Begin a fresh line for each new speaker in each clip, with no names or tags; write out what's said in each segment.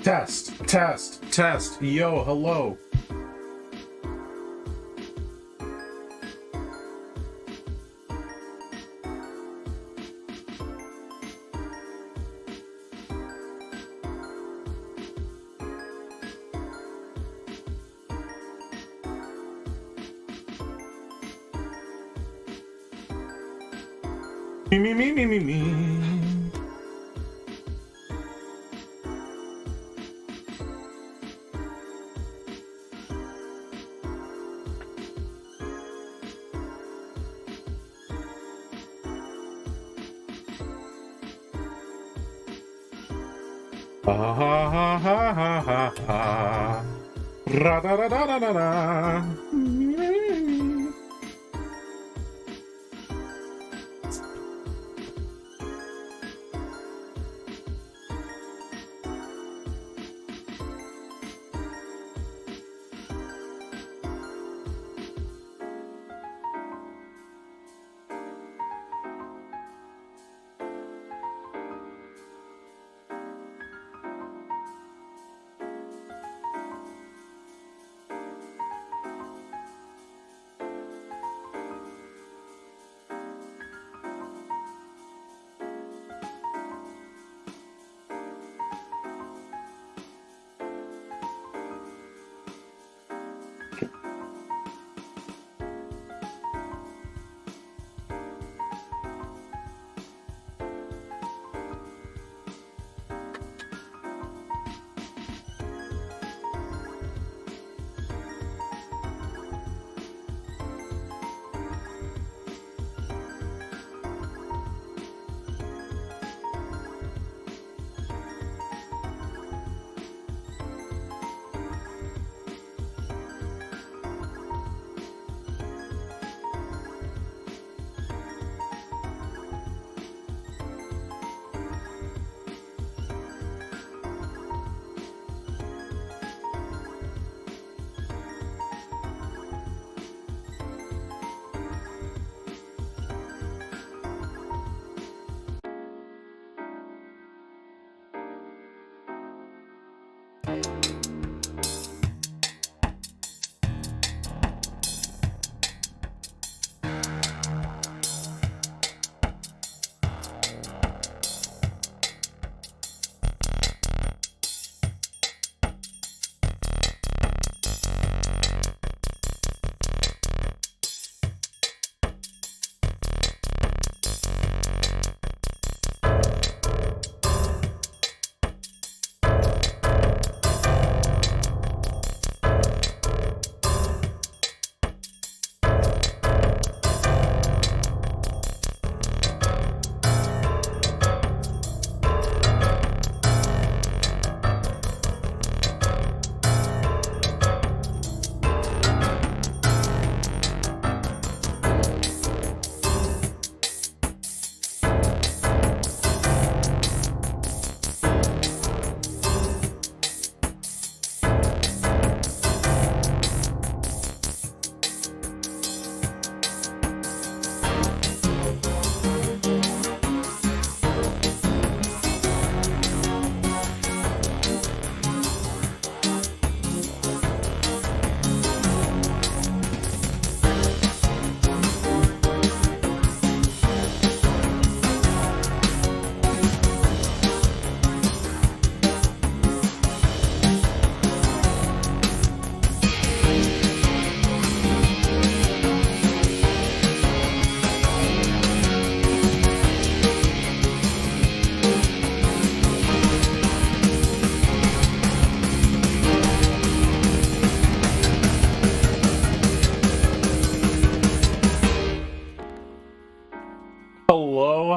Test, test, test. Yo, hello. Me. Ha ha ha ha ha ha ha. Ra da da da da da da.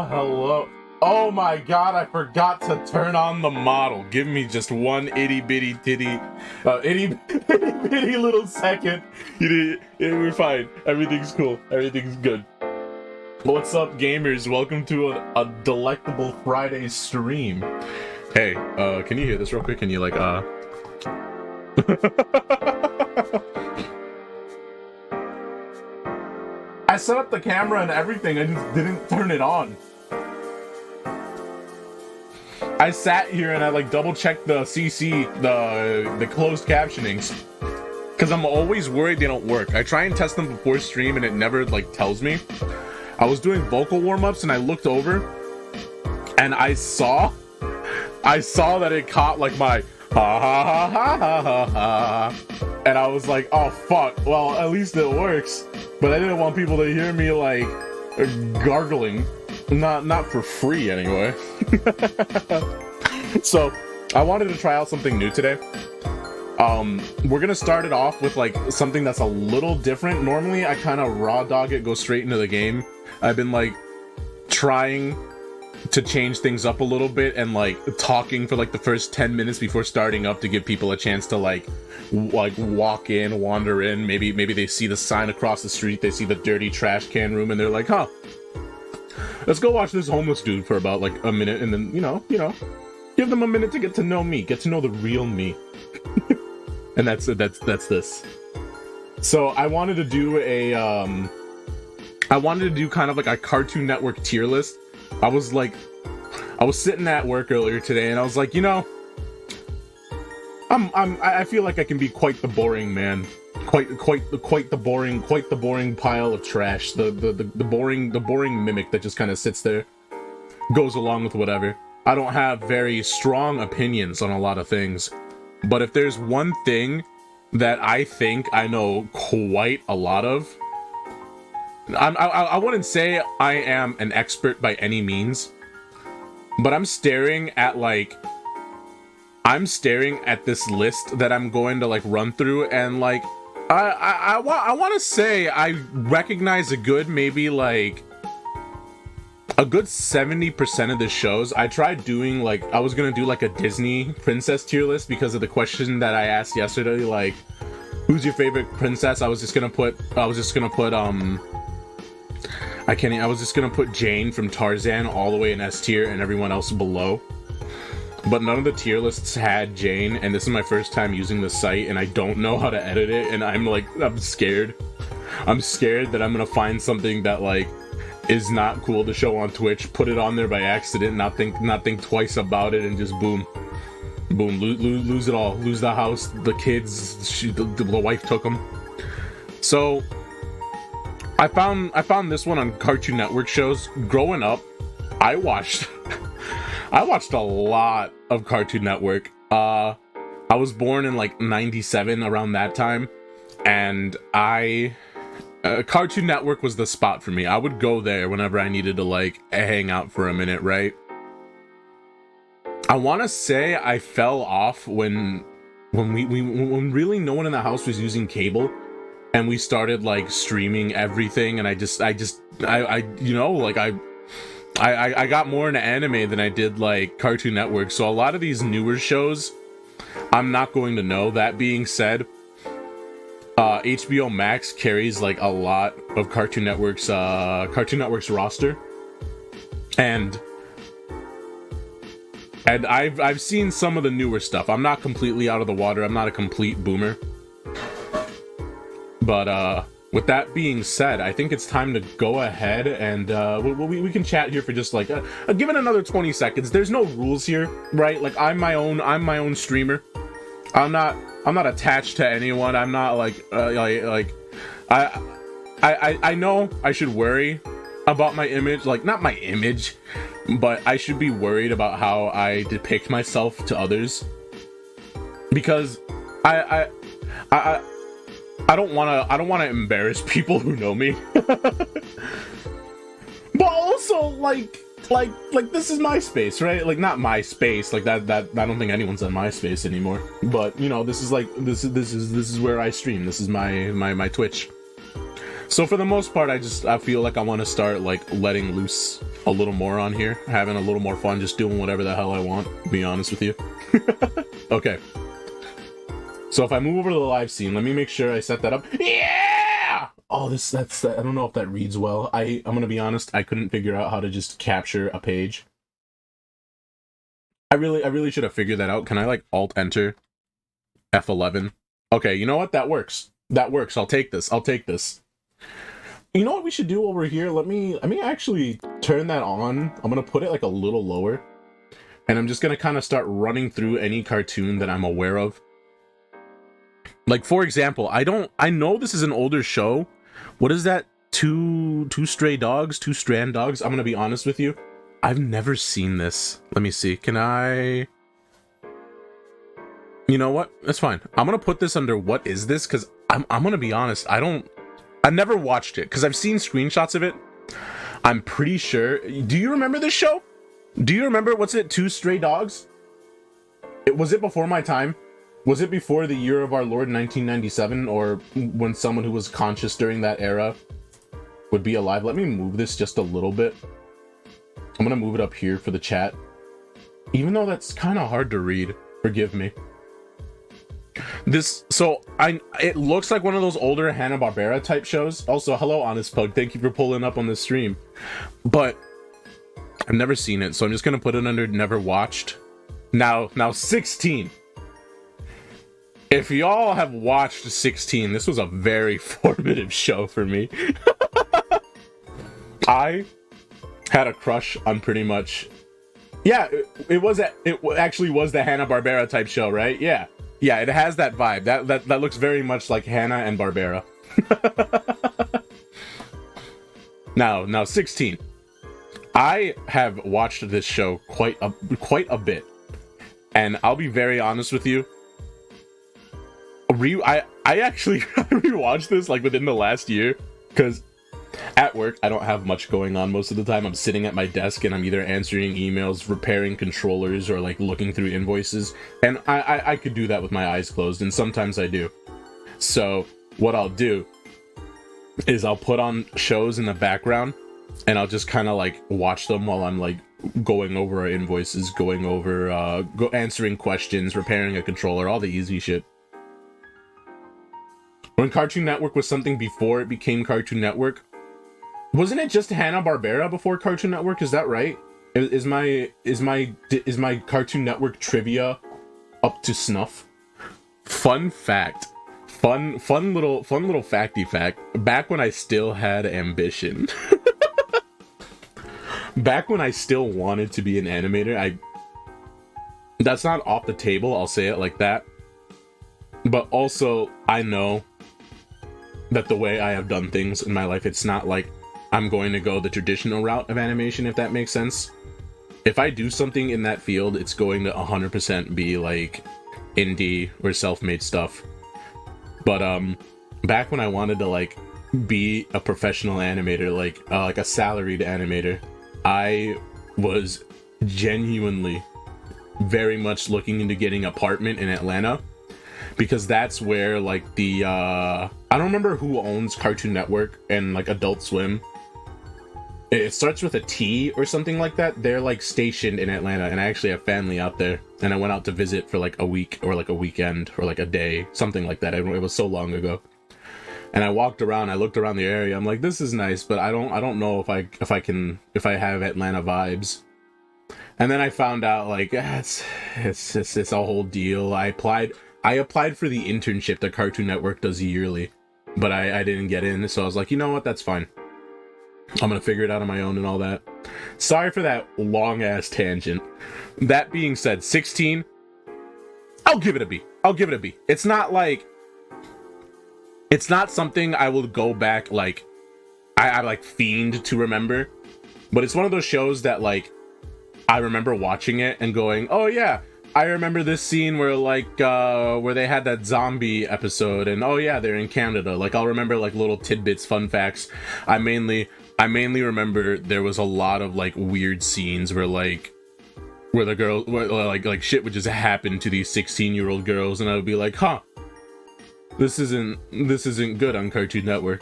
Hello. Oh my god, I forgot to turn on the model. Give me just one itty bitty little second. We're fine. Everything's cool. Everything's good. What's up, gamers? Welcome to a delectable Friday stream. Hey, can you hear this real quick? Can you I set up the camera and everything, I just didn't turn it on. I sat here and I like double checked the CC, the closed captionings, because I'm always worried they don't work. I try and test them before stream and it never like tells me. I was doing vocal warm-ups and I looked over and I saw that it caught like my ha ha ha ha ha ha ha, and I was like, oh fuck, well at least it works. But I didn't want people to hear me like gargling, not for free anyway. So I wanted to try out something new today. We're gonna start it off with like something that's a little different. Normally I kind of raw dog it, go straight into the game. I've been like trying to change things up a little bit and like talking for like the first 10 minutes before starting up to give people a chance to like walk in, wander in. Maybe they see the sign across the street, they see the dirty trash can room, and they're like, huh, let's go watch this homeless dude for about like a minute, and then you know give them a minute to get to know me, get to know the real me. And that's this. So I wanted to do kind of like a Cartoon Network tier list. I was sitting at work earlier today and I was like, you know, I feel like I can be quite the boring man. Quite the boring pile of trash. The boring mimic that just kind of sits there, goes along with whatever. I don't have very strong opinions on a lot of things, but if there's one thing that I think I know quite a lot of, I wouldn't say I am an expert by any means, but I'm staring at this list that I'm going to like run through, and like I want to say I recognize a good 70% of the shows. I tried doing like, I was gonna do like a Disney princess tier list because of the question that I asked yesterday, like who's your favorite princess. I was just gonna put Jane from Tarzan all the way in S tier and everyone else below. But none of the tier lists had Jane, and this is my first time using the site and I don't know how to edit it, and I'm scared. I'm scared that I'm gonna find something that like is not cool to show on Twitch, put it on there by accident, not think twice about it, and just boom, lose it all, lose the house, the kids, the wife took them. So I found this one on Cartoon Network shows. Growing up, I watched a lot of Cartoon Network. I was born in like 97, around that time, and Cartoon Network was the spot for me. I would go there whenever I needed to like hang out for a minute, right? I want to say I fell off when really no one in the house was using cable, and we started like streaming everything, and I got more into anime than I did like Cartoon Network. So a lot of these newer shows I'm not going to know. That being said, HBO Max carries like a lot of Cartoon Network's roster, and I've seen some of the newer stuff. I'm not completely out of the water. I'm not a complete boomer, but with that being said, I think it's time to go ahead and we can chat here for just like give it another 20 seconds. There's no rules here, right? Like I'm my own streamer. I'm not attached to anyone. I'm not I know I should worry about my image, like not my image, but I should be worried about how I depict myself to others, because I don't want to embarrass people who know me. But also like this is my space, right? Like not my space, like that I don't think anyone's on my space anymore. But you know, this is where I stream. This is my Twitch. So for the most part, I feel like I want to start like letting loose a little more on here, having a little more fun, just doing whatever the hell I want, to be honest with you. Okay. So if I move over to the live scene, let me make sure I set that up. Yeah! Oh, that's I don't know if that reads well. I'm gonna be honest, I couldn't figure out how to just capture a page. I really should have figured that out. Can I like Alt Enter F11? Okay, you know what? That works. I'll take this. You know what we should do over here? Let me actually turn that on. I'm gonna put it like a little lower. And I'm just gonna kind of start running through any cartoon that I'm aware of. Like, for example, I know this is an older show. What is that? Two stray dogs, two strand dogs. I'm gonna be honest with you. I've never seen this. Let me see. Can I? You know what? That's fine. I'm gonna put this under what is this? Because I'm gonna be honest. I never watched it because I've seen screenshots of it. I'm pretty sure. Do you remember this show? Do you remember, what's it? Two Stray Dogs? Was it before my time? Was it before the year of our Lord 1997, or when someone who was conscious during that era would be alive? Let me move this just a little bit. I'm gonna move it up here for the chat. Even though that's kind of hard to read, forgive me. It looks like one of those older Hanna-Barbera type shows. Also, hello, Honest Pug. Thank you for pulling up on the stream. But I've never seen it, so I'm just gonna put it under never watched. Now 16. If y'all have watched 16, this was a very formative show for me. I had a crush on pretty much. Yeah, it actually was the Hanna-Barbera type show, right? Yeah, it has that vibe. That looks very much like Hanna and Barbera. Now 16. I have watched this show quite a bit, and I'll be very honest with you. I actually rewatched this like within the last year, because at work I don't have much going on most of the time. I'm sitting at my desk and I'm either answering emails, repairing controllers, or like looking through invoices, and I could do that with my eyes closed, and sometimes I do. So what I'll do is I'll put on shows in the background, and I'll just kind of like watch them while I'm like going over our invoices, going over answering questions, repairing a controller, all the easy shit. When Cartoon Network was something before it became Cartoon Network, wasn't it just Hanna-Barbera before Cartoon Network? Is that right? Is my Cartoon Network trivia up to snuff? Fun fact. Fun little facty fact. Back when I still had ambition. Back when I still wanted to be an animator, that's not off the table, I'll say it like that. But also, I know that the way I have done things in my life, it's not like I'm going to go the traditional route of animation, if that makes sense. If I do something in that field, it's going to 100% be like indie or self-made stuff. But back when I wanted to like be a professional animator, like a salaried animator, I was genuinely very much looking into getting an apartment in Atlanta, because that's where like I don't remember who owns Cartoon Network and like Adult Swim. It starts with a T or something like that. They're like stationed in Atlanta, and I actually have family out there, and I went out to visit for like a week or like a weekend or like a day, something like that. It was so long ago. And I walked around, I looked around the area. I'm like, this is nice, but I don't know if I have Atlanta vibes. And then I found out like it's a whole deal. I applied for the internship that Cartoon Network does yearly, but I didn't get in. So I was like, you know what? That's fine. I'm gonna figure it out on my own and all that. Sorry for that long ass tangent. That being said, 16, I'll give it a B. It's not something I will go back like I like fiend to remember, but it's one of those shows that like I remember watching it and going, oh yeah, I remember this scene where like where they had that zombie episode, and oh yeah, they're in Canada. Like I'll remember like little tidbits, fun facts. I mainly remember there was a lot of like weird scenes where the girl like shit would just happen to these 16-year-old girls, and I would be like, huh, this isn't good on Cartoon Network.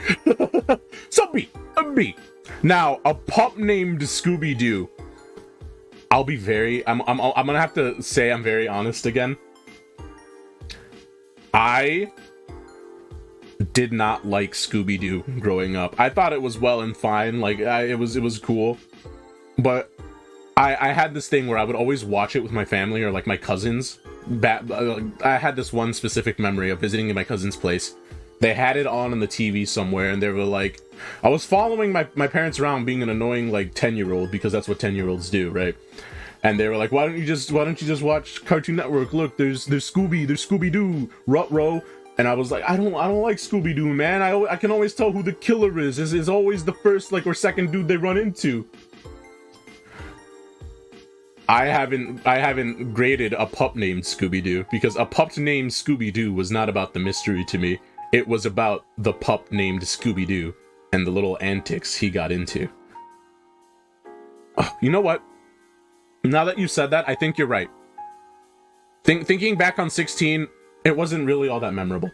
So a B. Now a pup named Scooby-Doo. I'm gonna have to say I'm very honest again. I did not like Scooby-Doo growing up. I thought it was well and fine, like it was cool, but I had this thing where I would always watch it with my family or like my cousins. I had this one specific memory of visiting in my cousin's place. They had it on the TV somewhere, and they were like, I was following my parents around being an annoying like 10-year-old, because that's what 10-year-olds do, right? And they were like, why don't you just watch Cartoon Network? Look, there's Scooby-Doo, Ruh-Roh. And I was like, I don't like Scooby-Doo, man. I can always tell who the killer is always the first like or second dude they run into. I haven't graded a pup named Scooby-Doo because a pup named Scooby-Doo was not about the mystery to me. It was about the pup named Scooby-Doo and the little antics he got into. Oh, you know what? Now that you said that, I think you're right. Thinking back on 16, it wasn't really all that memorable.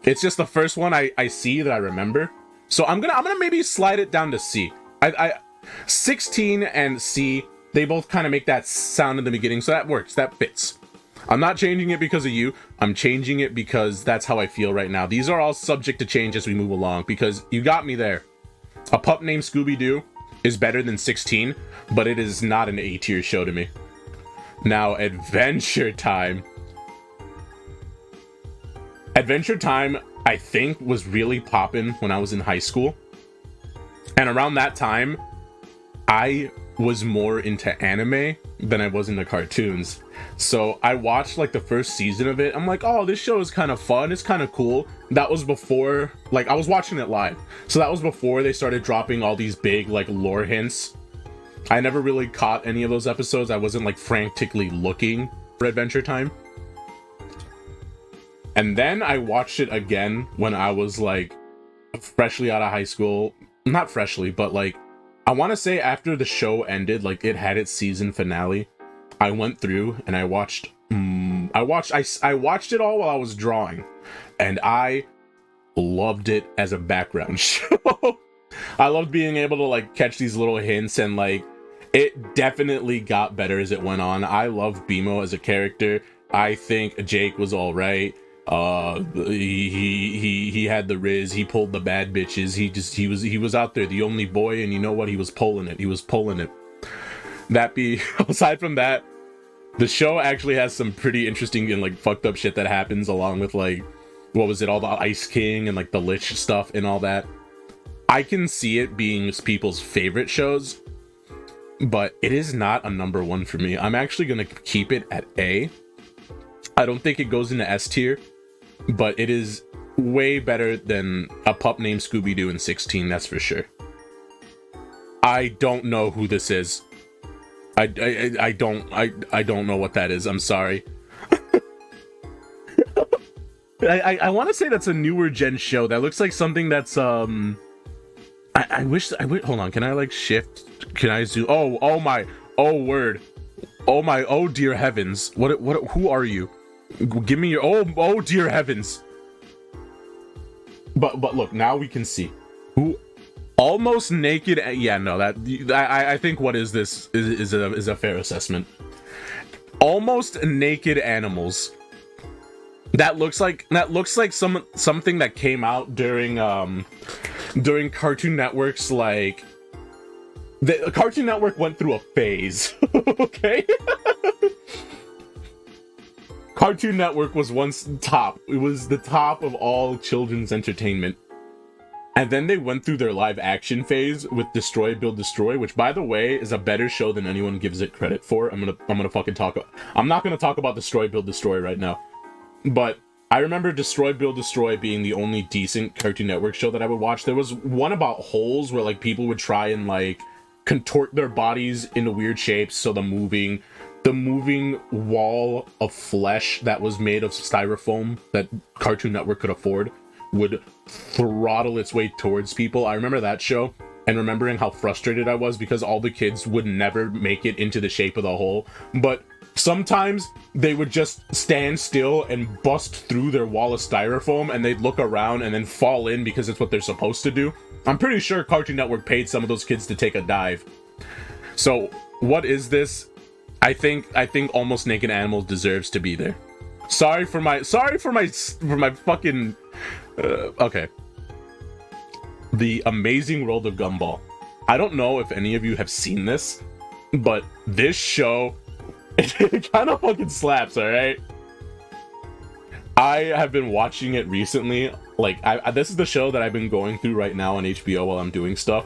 It's just the first one I see that I remember. So I'm gonna maybe slide it down to C. 16 and C, they both kind of make that sound in the beginning, so that works, that fits. I'm not changing it because of you. I'm changing it because that's how I feel right now. These are all subject to change as we move along, because you got me there. A pup named Scooby-Doo is better than 16, but it is not an A-tier show to me. Now, Adventure Time. Adventure Time, I think, was really poppin' when I was in high school. And around that time, I was more into anime than I was into cartoons. So I watched like the first season of it. I'm like, oh, this show is kind of fun. It's kind of cool. That was before, like, I was watching it live. So that was before they started dropping all these big like lore hints. I never really caught any of those episodes. I wasn't like frantically looking for Adventure Time. And then I watched it again when I was like freshly out of high school. Not freshly, but like, I want to say after the show ended, like it had its season finale, I went through and I watched it all while I was drawing, and I loved it as a background show. I loved being able to like catch these little hints, and like it definitely got better as it went on. I love BMO as a character. I think Jake was all right. He had the riz, he pulled the bad bitches, he was out there, the only boy, and you know what, he was pulling it. Aside from that, the show actually has some pretty interesting and like fucked up shit that happens, along with like, what was it, all the Ice King and like the Lich stuff and all that. I can see it being people's favorite shows, but it is not a number one for me. I'm actually gonna keep it at A. I don't think it goes into S tier, but it is way better than a pup named Scooby-Doo in 16, that's for sure. I don't know who this is. I don't know what that is. I'm sorry. I want to say that's a newer gen show. That looks like something that's I wish hold on. Can I like shift? Can I zoom? Oh my. Oh word. Oh my. Oh dear heavens. What who are you? Give me your oh dear heavens. But look, now we can see who almost naked. Yeah, no, that I think what is this is a fair assessment. Almost naked animals. That looks like something that came out during Cartoon Network's like the Cartoon Network went through a phase. Okay. Cartoon Network was once top. It was the top of all children's entertainment. And then they went through their live action phase with Destroy Build Destroy, which by the way is a better show than anyone gives it credit for. I'm gonna fucking talk. I'm not gonna talk about Destroy Build Destroy right now. But I remember Destroy Build Destroy being the only decent Cartoon Network show that I would watch. There was one about holes where like people would try and like contort their bodies into weird shapes, so the moving wall of flesh that was made of styrofoam that Cartoon Network could afford would throttle its way towards people. I remember that show and remembering how frustrated I was because all the kids would never make it into the shape of the hole, but sometimes they would just stand still and bust through their wall of styrofoam, and they'd look around and then fall in because it's what they're supposed to do. I'm pretty sure Cartoon Network paid some of those kids to take a dive. So what is this? I think Almost Naked Animals deserves to be there. Sorry for my fucking okay. The Amazing World of Gumball. I don't know if any of you have seen this, but this show, it kind of fucking slaps, alright? I have been watching it recently. Like, this is the show that I've been going through right now on HBO while I'm doing stuff.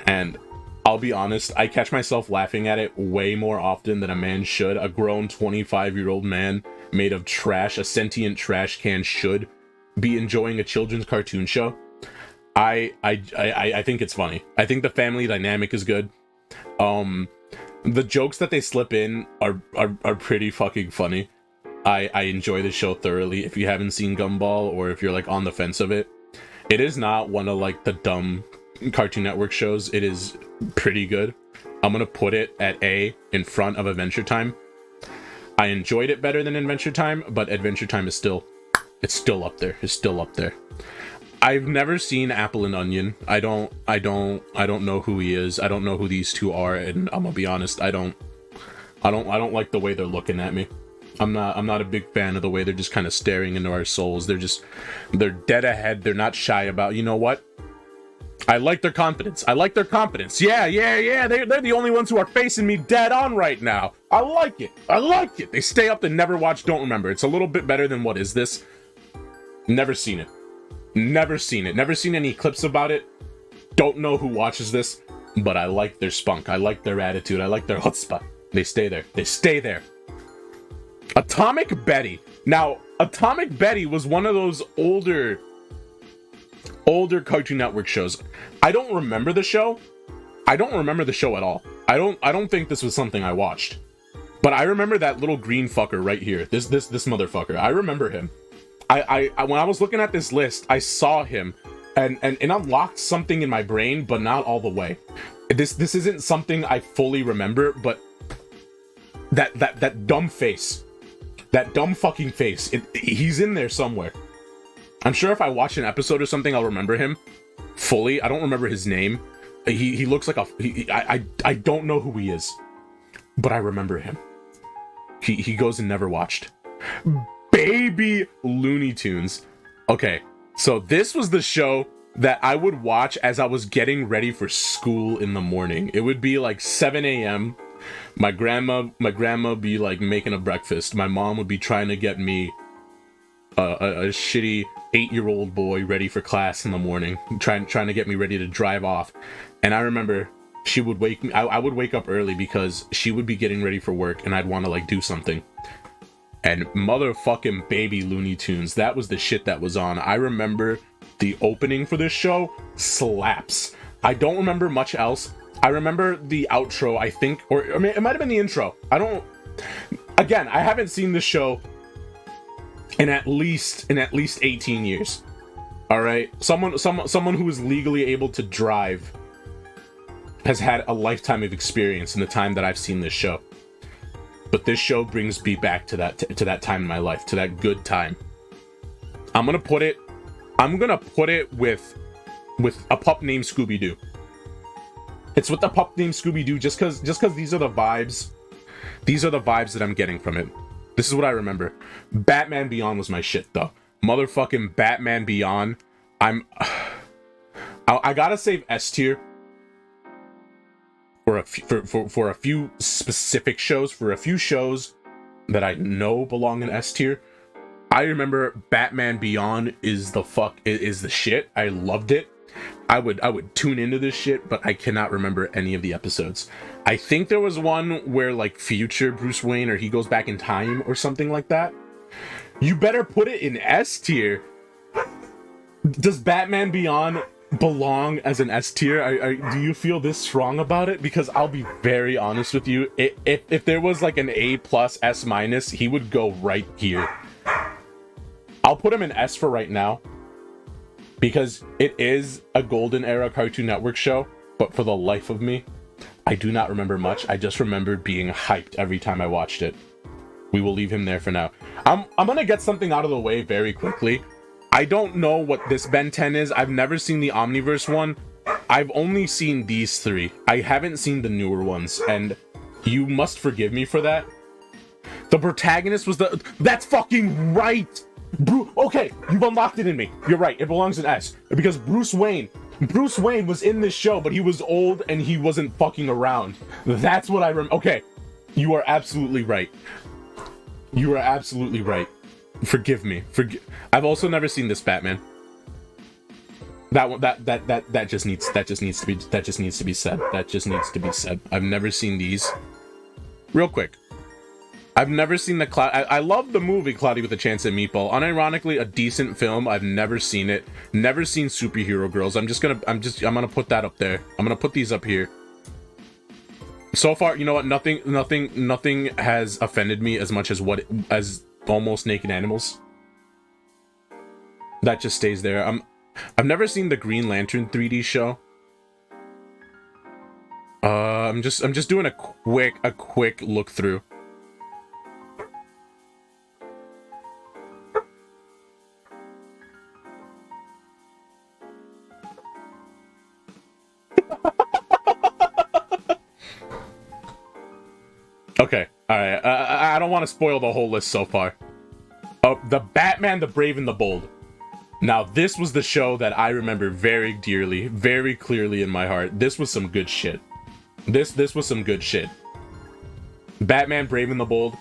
And I'll be honest, I catch myself laughing at it way more often than a man should. A grown 25-year-old man made of trash, a sentient trash can, should be enjoying a children's cartoon show. I think it's funny. I think the family dynamic is good. The jokes that they slip in are pretty fucking funny. I enjoy the show thoroughly. If you haven't seen Gumball, or if you're like on the fence of it, it is not one of like the dumb Cartoon Network shows. It is pretty good. I'm gonna put it at A in front of Adventure Time. I enjoyed it better than Adventure Time, but Adventure Time is still up there. It's still up there. I've never seen Apple and Onion. I don't know who he is. I don't know who these two are, and I'm gonna be honest, I don't like the way they're looking at me. I'm not a big fan of the way they're just kind of staring into our souls. They're dead ahead. They're not shy about, you know what? I like their confidence. Yeah. They're the only ones who are facing me dead on right now. I like it. They stay up and never watch, don't remember. It's a little bit better than What Is This? Never seen it. Never seen any clips about it. Don't know who watches this, but I like their spunk. I like their attitude. I like their chutzpah. They stay there. Atomic Betty. Now, Atomic Betty was one of those older Cartoon Network shows. I don't remember the show. I don't remember the show at all. I don't think this was something I watched. But I remember that little green fucker right here. This motherfucker. I remember him. I when I was looking at this list, I saw him and unlocked something in my brain, but not all the way. This isn't something I fully remember, but that dumb face. That dumb fucking face. He's in there somewhere. I'm sure if I watch an episode or something, I'll remember him fully. I don't remember his name. He looks like I don't know who he is, but I remember him. He goes and never watched. Baby Looney Tunes. Okay, so this was the show that I would watch as I was getting ready for school in the morning. It would be like 7 a.m. My grandma would be like making a breakfast. My mom would be trying to get me a shitty 8-year-old boy ready for class in the morning, trying to get me ready to drive off. And I remember she would wake me. I would wake up early because she would be getting ready for work, and I'd want to like do something. And motherfucking Baby Looney Tunes, that was the shit that was on. I remember the opening for this show slaps. I don't remember much else. I remember the outro, I think, or I mean, it might have been the intro. Again, I haven't seen this show in at least 18 years. All right, someone who is legally able to drive has had a lifetime of experience in the time that I've seen this show. But this show brings me back to that time in my life, to that good time. I'm gonna put it with a pup named Scooby-Doo. It's with the pup named Scooby-Doo just because these are the vibes. These are the vibes that I'm getting from it. This is what I remember. Batman Beyond was my shit though. Motherfucking Batman Beyond. I gotta save S tier for a few specific shows, for a few shows that I know belong in S tier. I remember Batman Beyond is the shit. I loved it. I would tune into this shit, but I cannot remember any of the episodes. I think there was one where like future Bruce Wayne, or he goes back in time or something like that. You better put it in S tier. Does Batman Beyond belong as an S tier? Do you feel this strong about it? Because I'll be very honest with you. If there was like an A+, S-, he would go right here. I'll put him in S for right now, because it is a golden era Cartoon Network show, but for the life of me, I do not remember much. I just remember being hyped every time I watched it. We will leave him there for now. I'm gonna get something out of the way very quickly. I don't know what this Ben 10 is. I've never seen the Omniverse one. I've only seen these three. I haven't seen the newer ones, and you must forgive me for that. The protagonist was that's fucking right! Okay, you've unlocked it in me. You're right, it belongs in S. Because Bruce Wayne was in this show, but he was old and he wasn't fucking around. That's what I remember. Okay, you are absolutely right. Forgive me. I've also never seen this Batman. That one, that just needs to be said. That just needs to be said. I've never seen these. Real quick, I've never seen the I love the movie Cloudy with a Chance at Meatball. Unironically, a decent film. I've never seen it. Never seen Superhero Girls. I'm gonna put that up there. I'm gonna put these up here. So far, you know what? Nothing has offended me as much as Almost Naked Animals. That just stays there. I've never seen the Green Lantern 3D show. I'm just doing a quick look through. Okay, alright. I don't want to spoil the whole list so far. The Batman, the Brave, and the Bold. Now, this was the show that I remember very dearly, very clearly in my heart. This was some good shit. This was some good shit. Batman, Brave, and the Bold.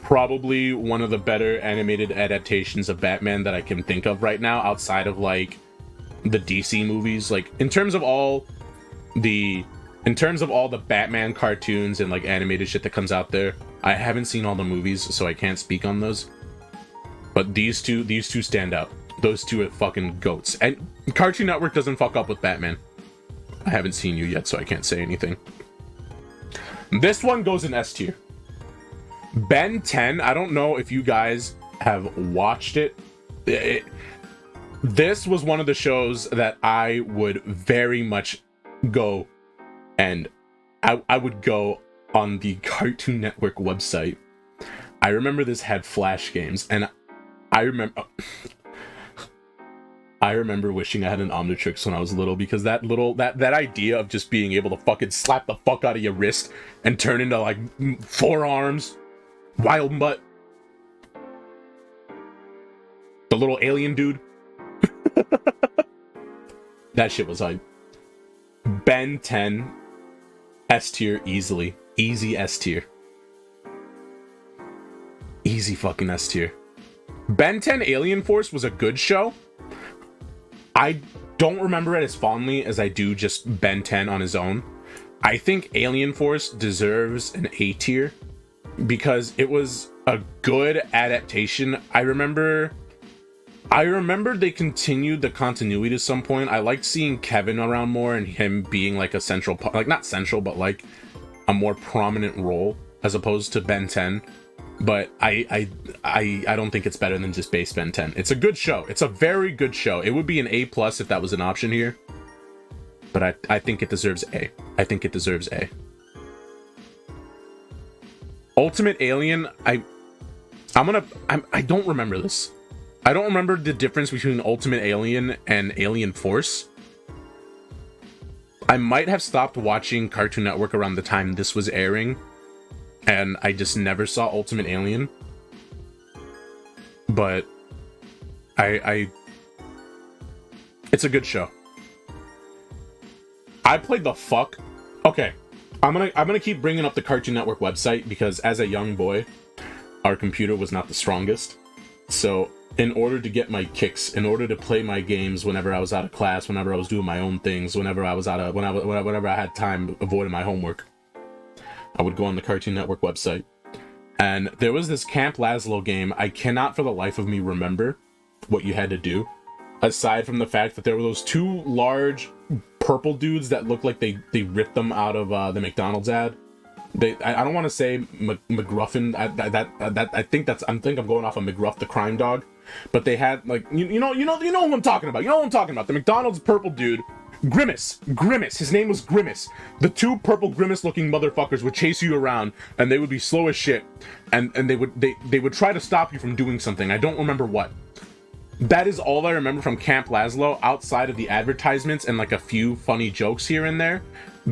Probably one of the better animated adaptations of Batman that I can think of right now, outside of, like, the DC movies. Like, in terms of all the Batman cartoons and like animated shit that comes out there, I haven't seen all the movies, so I can't speak on those. But these two stand out. Those two are fucking goats. And Cartoon Network doesn't fuck up with Batman. I haven't seen you yet, so I can't say anything. This one goes in S tier. Ben 10, I don't know if you guys have watched it. This was one of the shows that I would very much go, and I would go on the Cartoon Network website. I remember this had Flash games, and I remember wishing I had an Omnitrix when I was little, because that idea of just being able to fucking slap the fuck out of your wrist and turn into like forearms, wild butt, the little alien dude. That shit was hype. Ben 10, S tier easily. Easy S tier. Easy fucking S tier. Ben 10 Alien Force was a good show. I don't remember it as fondly as I do just Ben 10 on his own. I think Alien Force deserves an A tier because it was a good adaptation. I remember they continued the continuity to some point. I liked seeing Kevin around more and him being like a central, like not central, but like a more prominent role as opposed to Ben 10. But I don't think it's better than just base Ben 10. It's a good show. It's a very good show. It would be an A+ if that was an option here. But I think it deserves A. I think it deserves A. Ultimate Alien, I don't remember this. I don't remember the difference between Ultimate Alien and Alien Force. I might have stopped watching Cartoon Network around the time this was airing, and I just never saw Ultimate Alien. But it's a good show. I played the fuck. Okay, I'm gonna keep bringing up the Cartoon Network website because as a young boy, our computer was not the strongest. So in order to get my kicks, in order to play my games whenever I was out of class, whenever I was doing my own things, whenever I had time avoiding my homework, I would go on the Cartoon Network website. And there was this Camp Lazlo game. I cannot for the life of me remember what you had to do, aside from the fact that there were those two large purple dudes that looked like they ripped them out of the McDonald's ad. I don't want to say McGruffin. I think I'm going off of McGruff the crime dog, but they had like you know who I'm talking about. You know who I'm talking about. The McDonald's purple dude, Grimace. His name was Grimace. The two purple Grimace-looking motherfuckers would chase you around, and they would be slow as shit, and they would try to stop you from doing something. I don't remember what. That is all I remember from Camp Lazlo, outside of the advertisements and like a few funny jokes here and there.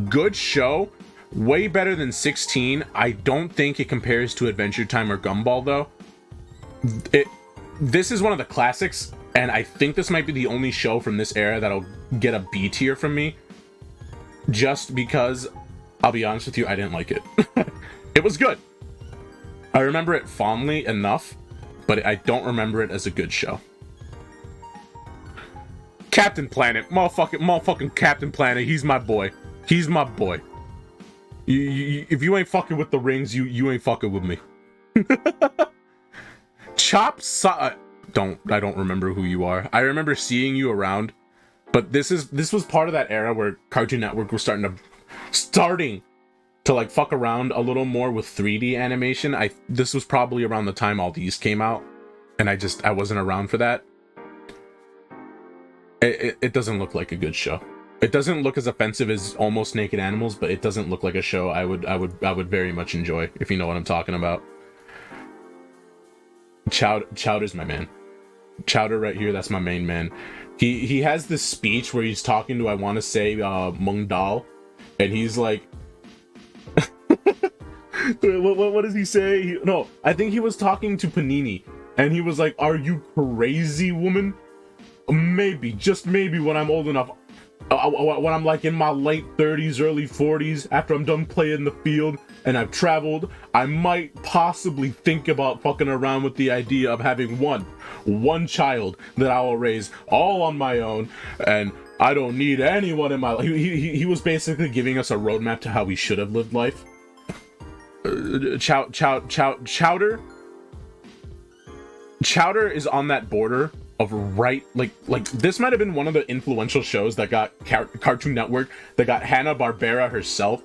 Good show. Way better than 16. I don't think it compares to Adventure Time or Gumball, though. This is one of the classics, and I think this might be the only show from this era that'll get a B tier from me. Just because, I'll be honest with you, I didn't like it. It was good. I remember it fondly enough, but I don't remember it as a good show. Captain Planet, motherfucking Captain Planet. He's my boy. He's my boy. If you ain't fucking with the rings, you ain't fucking with me. I don't remember who you are. I remember seeing you around, but this was part of that era where Cartoon Network was starting to like fuck around a little more with 3D animation. This was probably around the time all these came out, and I wasn't around for that. It doesn't look like a good show. It doesn't look as offensive as Almost Naked Animals, but it doesn't look like a show I would very much enjoy, if you know what I'm talking about. Chowder's my man. Chowder right here, that's my main man. He has this speech where he's talking to, I want to say, Mung Dal, and he's like, what does he say? No, I think he was talking to Panini, and he was like, "Are you crazy, woman? Maybe, just maybe, when I'm old enough, when I'm like in my late 30s, early 40s, after I'm done playing in the field and I've traveled, I might possibly think about fucking around with the idea of having one child that I will raise all on my own, and I don't need anyone in my life." He was basically giving us a roadmap to how we should have lived life. Chowder is on that border of right, like this might have been one of the influential shows that got Cartoon Network, that got Hanna-Barbera herself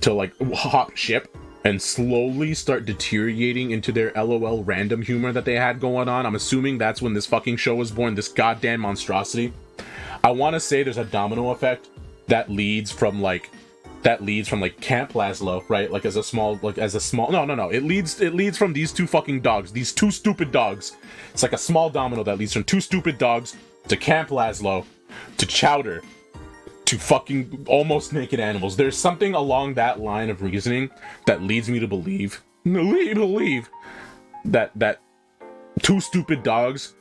to like hop ship and slowly start deteriorating into their LOL random humor that they had going on. I'm assuming that's when this fucking show was born, this goddamn monstrosity. I want to say there's a domino effect that leads from like Camp Lazlo, right? Like as a small no. It leads from these two fucking dogs, these two stupid dogs. It's like a small domino that leads from two stupid dogs to Camp Lazlo to Chowder to fucking Almost Naked Animals. There's something along that line of reasoning that leads me to believe that two stupid dogs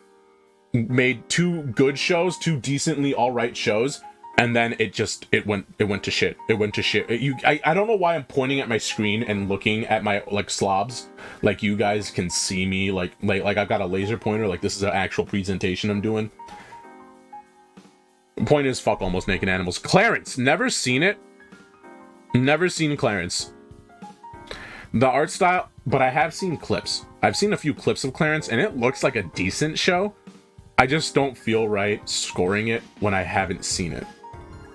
made two good shows, two decently alright shows. And then it went to shit. It went to shit. I don't know why I'm pointing at my screen and looking at my like slobs. Like you guys can see me like I've got a laser pointer. Like this is an actual presentation I'm doing. The point is, fuck Almost Naked Animals. Clarence, never seen it. Never seen Clarence. The art style, but I have seen clips. I've seen a few clips of Clarence, and it looks like a decent show. I just don't feel right scoring it when I haven't seen it.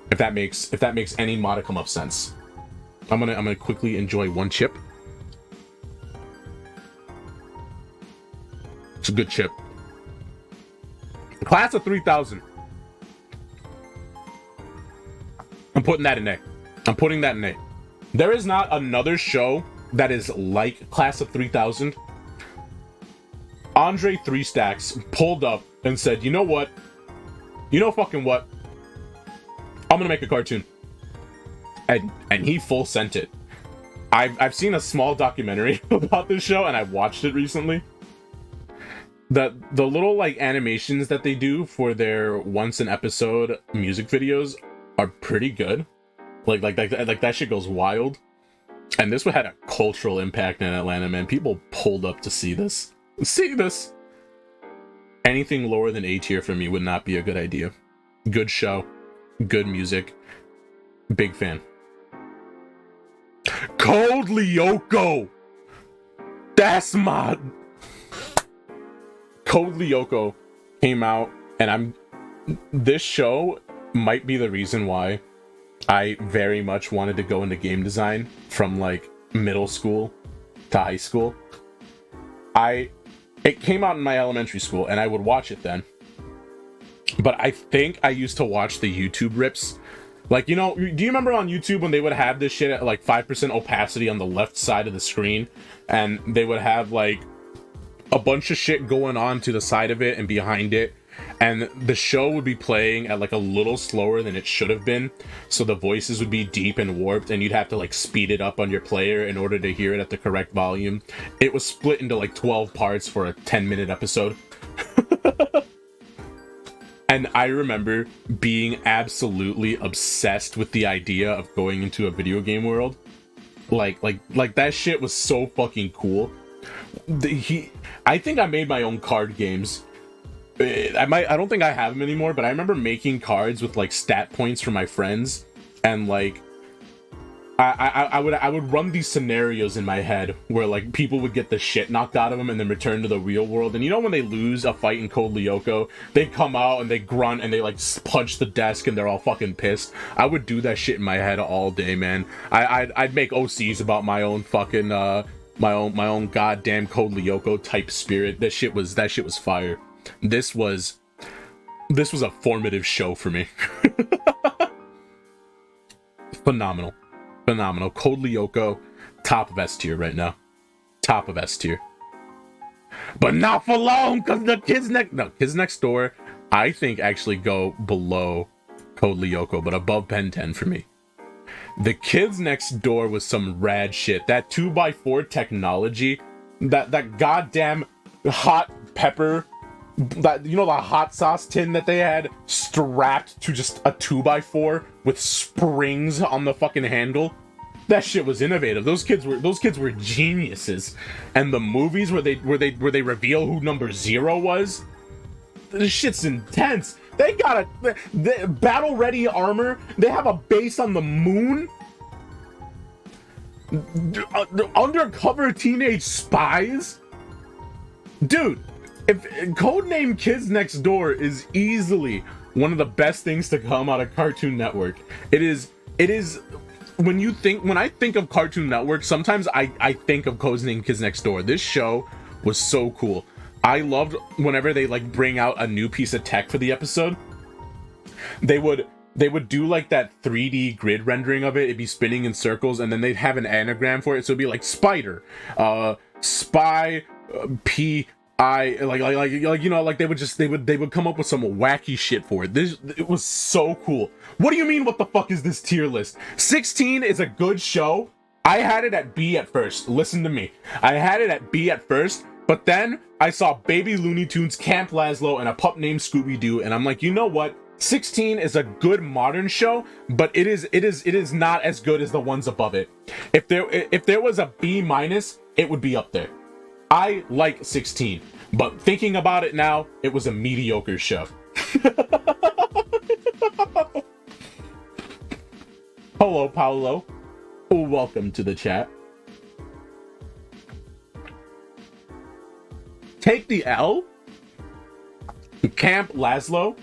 If that makes any modicum of sense. I'm gonna quickly enjoy one chip. It's a good chip. Class of 3000. I'm putting that in A. I'm putting that in A. There is not another show that is like Class of 3000. Andre 3 Stacks pulled up and said, "You know what? You know fucking what? I'm gonna make a cartoon." And he full sent it. I've seen a small documentary about this show, and I watched it recently. The little like animations that they do for their once an episode music videos are pretty good. Like that shit goes wild. And this one had a cultural impact in Atlanta, man. People pulled up to see this. Anything lower than A tier for me would not be a good idea. Good show, good music, big fan. Code Lyoko! That's my... Code Lyoko came out, and this show might be the reason why I very much wanted to go into game design from like middle school to high school. It came out in my elementary school, and I would watch it then. But I think I used to watch the YouTube rips. Like, you know, do you remember on YouTube when they would have this shit at like 5% opacity on the left side of the screen? And they would have like a bunch of shit going on to the side of it and behind it. And the show would be playing at like a little slower than it should have been. So the voices would be deep and warped, and you'd have to like speed it up on your player in order to hear it at the correct volume. It was split into like 12 parts for a 10-minute episode. And I remember being absolutely obsessed with the idea of going into a video game world. Like that shit was so fucking cool. I think I made my own card games. I don't think I have them anymore, but I remember making cards with like stat points for my friends, and like I would run these scenarios in my head where like people would get the shit knocked out of them and then return to the real world. And you know when they lose a fight in Code Lyoko, they come out and they grunt and they like punch the desk and they're all fucking pissed. I would do that shit in my head all day, man. I'd make OCs about my own fucking my own goddamn Code Lyoko type spirit. That shit was fire. This was a formative show for me. Phenomenal. Code Lyoko, top of S tier right now. Top of S tier. But not for long, because the Kids Next Door, I think actually go below Code Lyoko, but above Ben 10 for me. The Kids Next Door was some rad shit. That 2x4 technology, that goddamn hot pepper, that, you know, the hot sauce tin that they had strapped to just a 2x4 with springs on the fucking handle. That shit was innovative. Those kids were geniuses. And the movies where they reveal who number 0 was, this shit's intense. They got a battle ready armor. They have a base on the moon. Undercover teenage spies. Dude, if Codename Kids Next Door is easily one of the best things to come out of Cartoon Network. It is when I think of Cartoon Network, sometimes I think of Codename Kids Next Door. This show was so cool. I loved whenever they like bring out a new piece of tech for the episode. They would do like that 3D grid rendering of it. It'd be spinning in circles, and then they'd have an anagram for it. So it'd be like spider, spy, P. like you know, like they would come up with some wacky shit for it. It was so cool. What do you mean, what the fuck is this tier list? 16 is a good show. I had it at B at first. Listen to me. I had it at B at first, but then I saw Baby Looney Tunes, Camp Lazlo, and a pup named Scooby-Doo, and I'm like, you know what? 16 is a good modern show, but it is not as good as the ones above it. If there was a B minus, it would be up there. I like 16, but thinking about it now, it was a mediocre show. Hello, Paolo. Welcome to the chat. Take the L. Camp Lazlo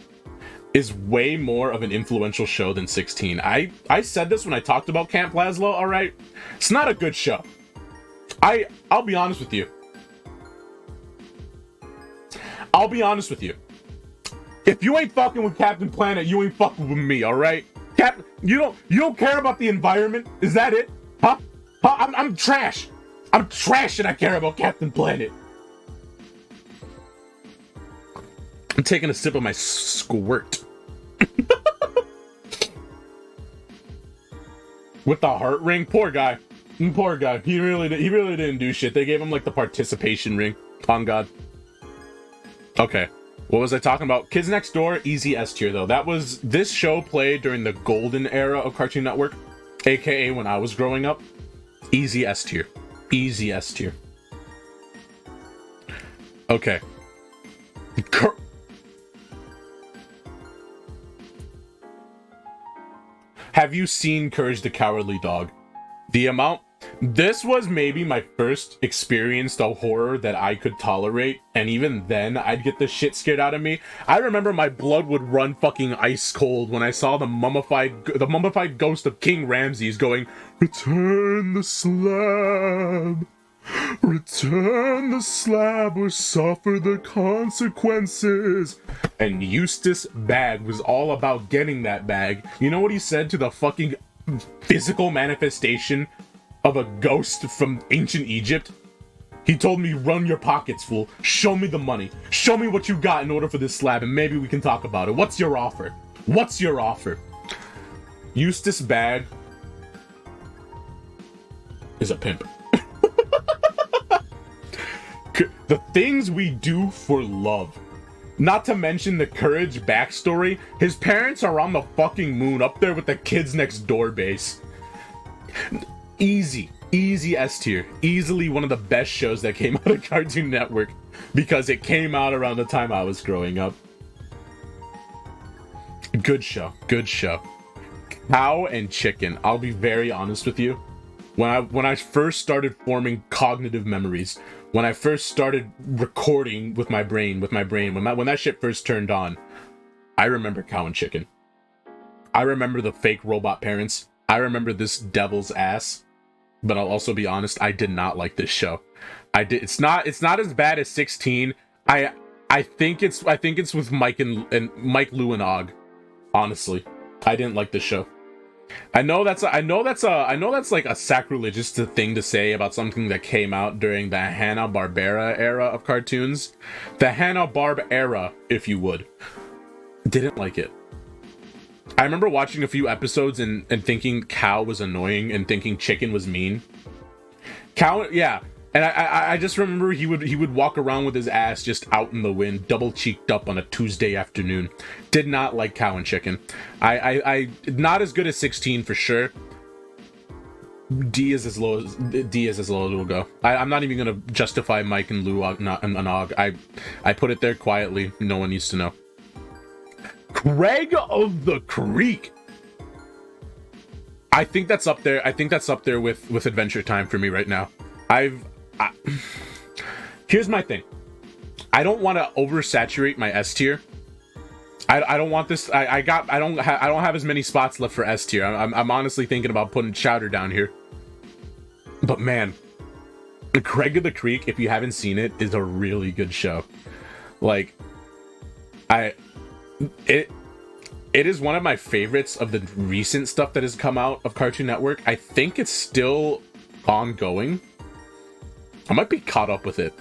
is way more of an influential show than 16. I said this when I talked about Camp Lazlo, all right? It's not a good show. I'll be honest with you. If you ain't fucking with Captain Planet, you ain't fucking with me, all right? You don't care about the environment? Is that it? Huh? I'm trash. I'm trash and I care about Captain Planet. I'm taking a sip of my squirt. With the heart ring? Poor guy. Poor guy. He really didn't do shit. They gave him like the participation ring. On God. Okay. What was I talking about? Kids Next Door, easy S tier though. This show played during the golden era of Cartoon Network, aka when I was growing up. Easy S tier. Easy S tier. Okay. Have you seen Courage the Cowardly Dog? This was maybe my first experience to horror that I could tolerate, and even then, I'd get the shit scared out of me. I remember my blood would run fucking ice cold when I saw the mummified ghost of King Ramses going, "Return the slab! Return the slab or suffer the consequences." And Eustace Bag was all about getting that bag. You know what he said to the fucking physical manifestation of a ghost from ancient Egypt? He told me, "Run your pockets, fool. Show me the money. Show me what you got in order for this slab, and maybe we can talk about it. What's your offer? What's your offer?" Eustace Bag is a pimp. The things we do for love. Not to mention the Courage backstory. His parents are on the fucking moon up there with the Kids Next Door base. Easy. Easy S tier. Easily one of the best shows that came out of Cartoon Network because it came out around the time I was growing up. Good show. Good show. Cow and Chicken. I'll be very honest with you. When I first started forming cognitive memories, when I first started recording with my brain, when that shit first turned on, I remember Cow and Chicken. I remember the fake robot parents. I remember this devil's ass. But I'll also be honest, I did not like this show. It's not as bad as 16. I think it's with Mike and Mike, Lou, and Og. Honestly, I didn't like this show. I know that's like a sacrilegious thing to say about something that came out during the Hanna-Barbera era of cartoons. The Hanna-Barb era, if you would. Didn't like it. I remember watching a few episodes and thinking Cow was annoying and thinking Chicken was mean. Cow, yeah. And I just remember he would walk around with his ass just out in the wind, double cheeked up on a Tuesday afternoon. Did not like Cow and Chicken. I not as good as 16 for sure. D is as low as it will go. I'm not even gonna justify Mike and Lou and Og. I put it there quietly. No one needs to know. Craig of the Creek. I think that's up there. I think that's up there with Adventure Time for me right now. Here's my thing. I don't want to oversaturate my S tier. I don't want this. I don't have as many spots left for S tier. I'm honestly thinking about putting Chowder down here. But man, Craig of the Creek, if you haven't seen it, is a really good show. Like, it is one of my favorites of the recent stuff that has come out of Cartoon Network. I think it's still ongoing. I might be caught up with it,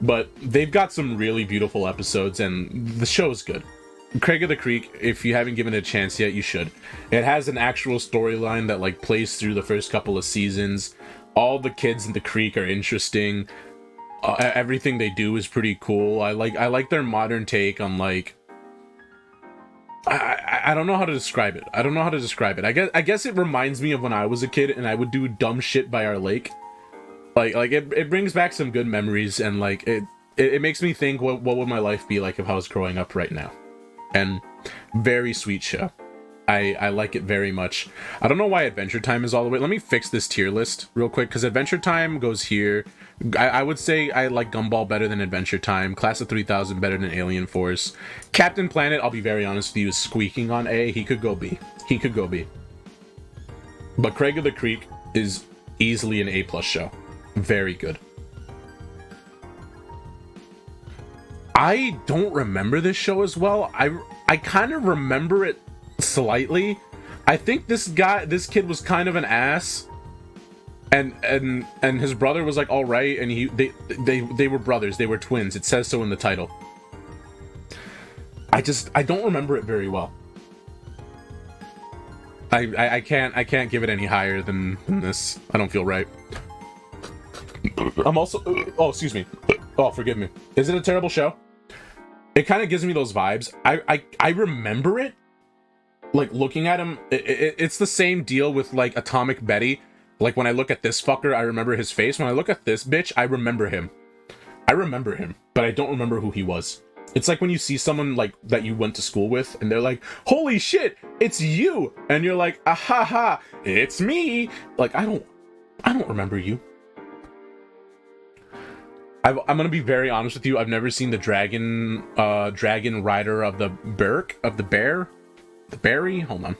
but they've got some really beautiful episodes and the show is good. Craig of the Creek, if you haven't given it a chance yet, you should. It has an actual storyline that like plays through the first couple of seasons. All the kids in the creek are interesting. Everything they do is pretty cool. I like their modern take on like, I don't know how to describe it. I guess it reminds me of when I was a kid and I would do dumb shit by our lake. Like it brings back some good memories and like it makes me think what would my life be like if I was growing up right now. And very sweet show. I like it very much. I don't know why Adventure Time is all the way. Let me fix this tier list real quick because Adventure Time goes here. I would say I like Gumball better than Adventure Time. Class of 3000 better than Alien Force. Captain Planet, I'll be very honest with you, is squeaking on A. He could go B. But Craig of the Creek is easily an A+ show. Very good. I don't remember this show as well. I kind of remember it slightly. I think this kid was kind of an ass. And his brother was like all right, and they were brothers, they were twins. It says so in the title. I don't remember it very well. I can't give it any higher than this. I don't feel right. I'm also oh, excuse me. Oh, forgive me. Is it a terrible show? It kind of gives me those vibes. I remember it. Like looking at him, it's the same deal with like Atomic Betty. Like when I look at this fucker, I remember his face. When I look at this bitch, I remember him. But I don't remember who he was. It's like when you see someone like that you went to school with and they're like, holy shit, it's you. And you're like, ah ha ha, it's me. Like, I don't remember you. I'm gonna be very honest with you. I've never seen the dragon rider of the berry. Hold on.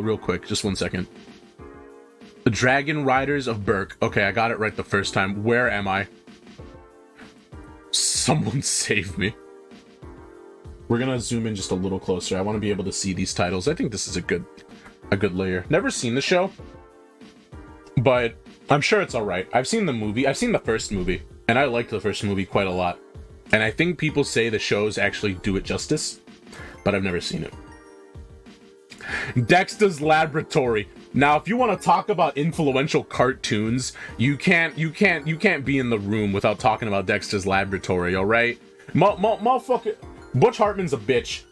Real quick, just 1 second. The Dragon Riders of Berk. Okay, I got it right the first time. Where am I? Someone save me. We're gonna zoom in just a little closer. I want to be able to see these titles. I think this is a good layer. Never seen the show, but I'm sure it's all right. I've seen the movie. I've seen the first movie, and I liked the first movie quite a lot. And I think people say the shows actually do it justice, but I've never seen it. Dexter's Laboratory. Now, if you want to talk about influential cartoons, you can't be in the room without talking about Dexter's Laboratory, all right? Motherfucker, Butch Hartman's a bitch.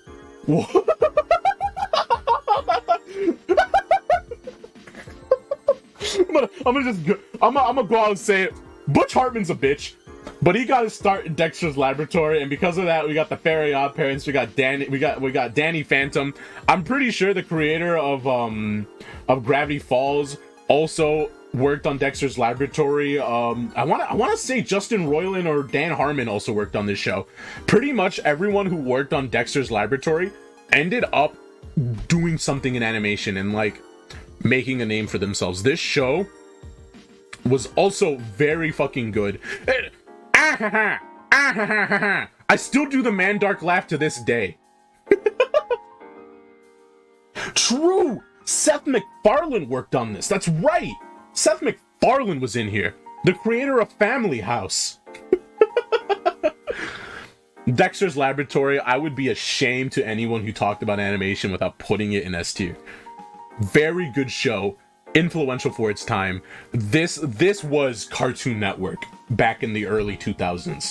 I'm gonna go out and say it. Butch Hartman's a bitch, but he got his start in Dexter's Laboratory, and because of that, we got the Very Odd Parents. We got Danny Phantom. I'm pretty sure the creator of Gravity Falls also worked on Dexter's Laboratory. I want to say Justin Roiland or Dan Harmon also worked on this show. Pretty much everyone who worked on Dexter's Laboratory ended up doing something in animation and like making a name for themselves. This show was also very fucking good. I still do the Mandark laugh to this day. True! Seth MacFarlane worked on this. That's right! Seth MacFarlane was in here. The creator of Family House. Dexter's Laboratory, I would be ashamed to anyone who talked about animation without putting it in S tier. Very good show. Influential for its time. This was Cartoon Network back in the early 2000s.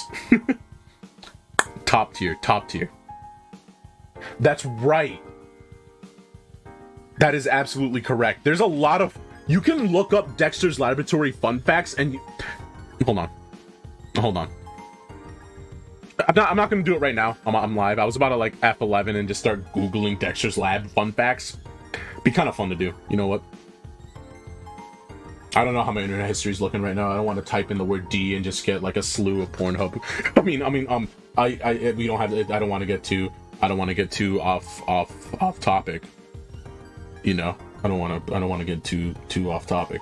Top tier. That's right. That is absolutely correct. There's a lot of... You can look up Dexter's Laboratory fun facts and... Hold on. I'm not gonna do it right now. I'm live. I was about to like F11 and just start Googling Dexter's Lab fun facts. Be kind of fun to do. You know what? I don't know how my internet history is looking right now. I don't want to type in the word D and just get like a slew of Pornhub. We don't have. I don't want to get too off topic. You know, I don't want to get too off topic.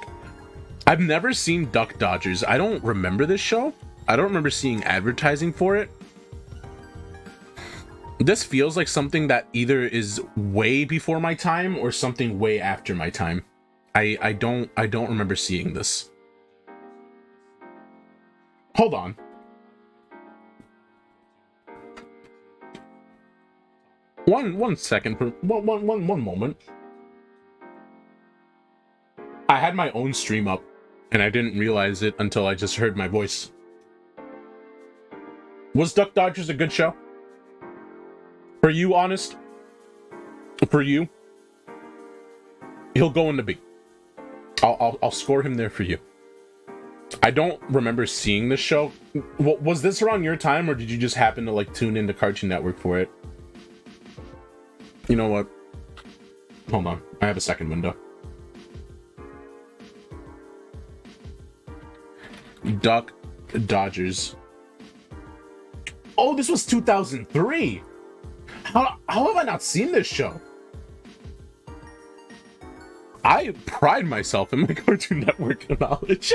I've never seen Duck Dodgers. I don't remember this show. I don't remember seeing advertising for it. This feels like something that either is way before my time or something way after my time. I don't remember seeing this. Hold on. One second. One moment. I had my own stream up, and I didn't realize it until I just heard my voice. Was Duck Dodgers a good show? For you, Honest? For you? He'll go into B. I'll score him there for you. I don't remember seeing this show. Was this around your time, or did you just happen to like tune into Cartoon Network for it? You know what? Hold on. I have a second window. Duck Dodgers. Oh, this was 2003. How have I not seen this show? I pride myself in my Cartoon Network knowledge.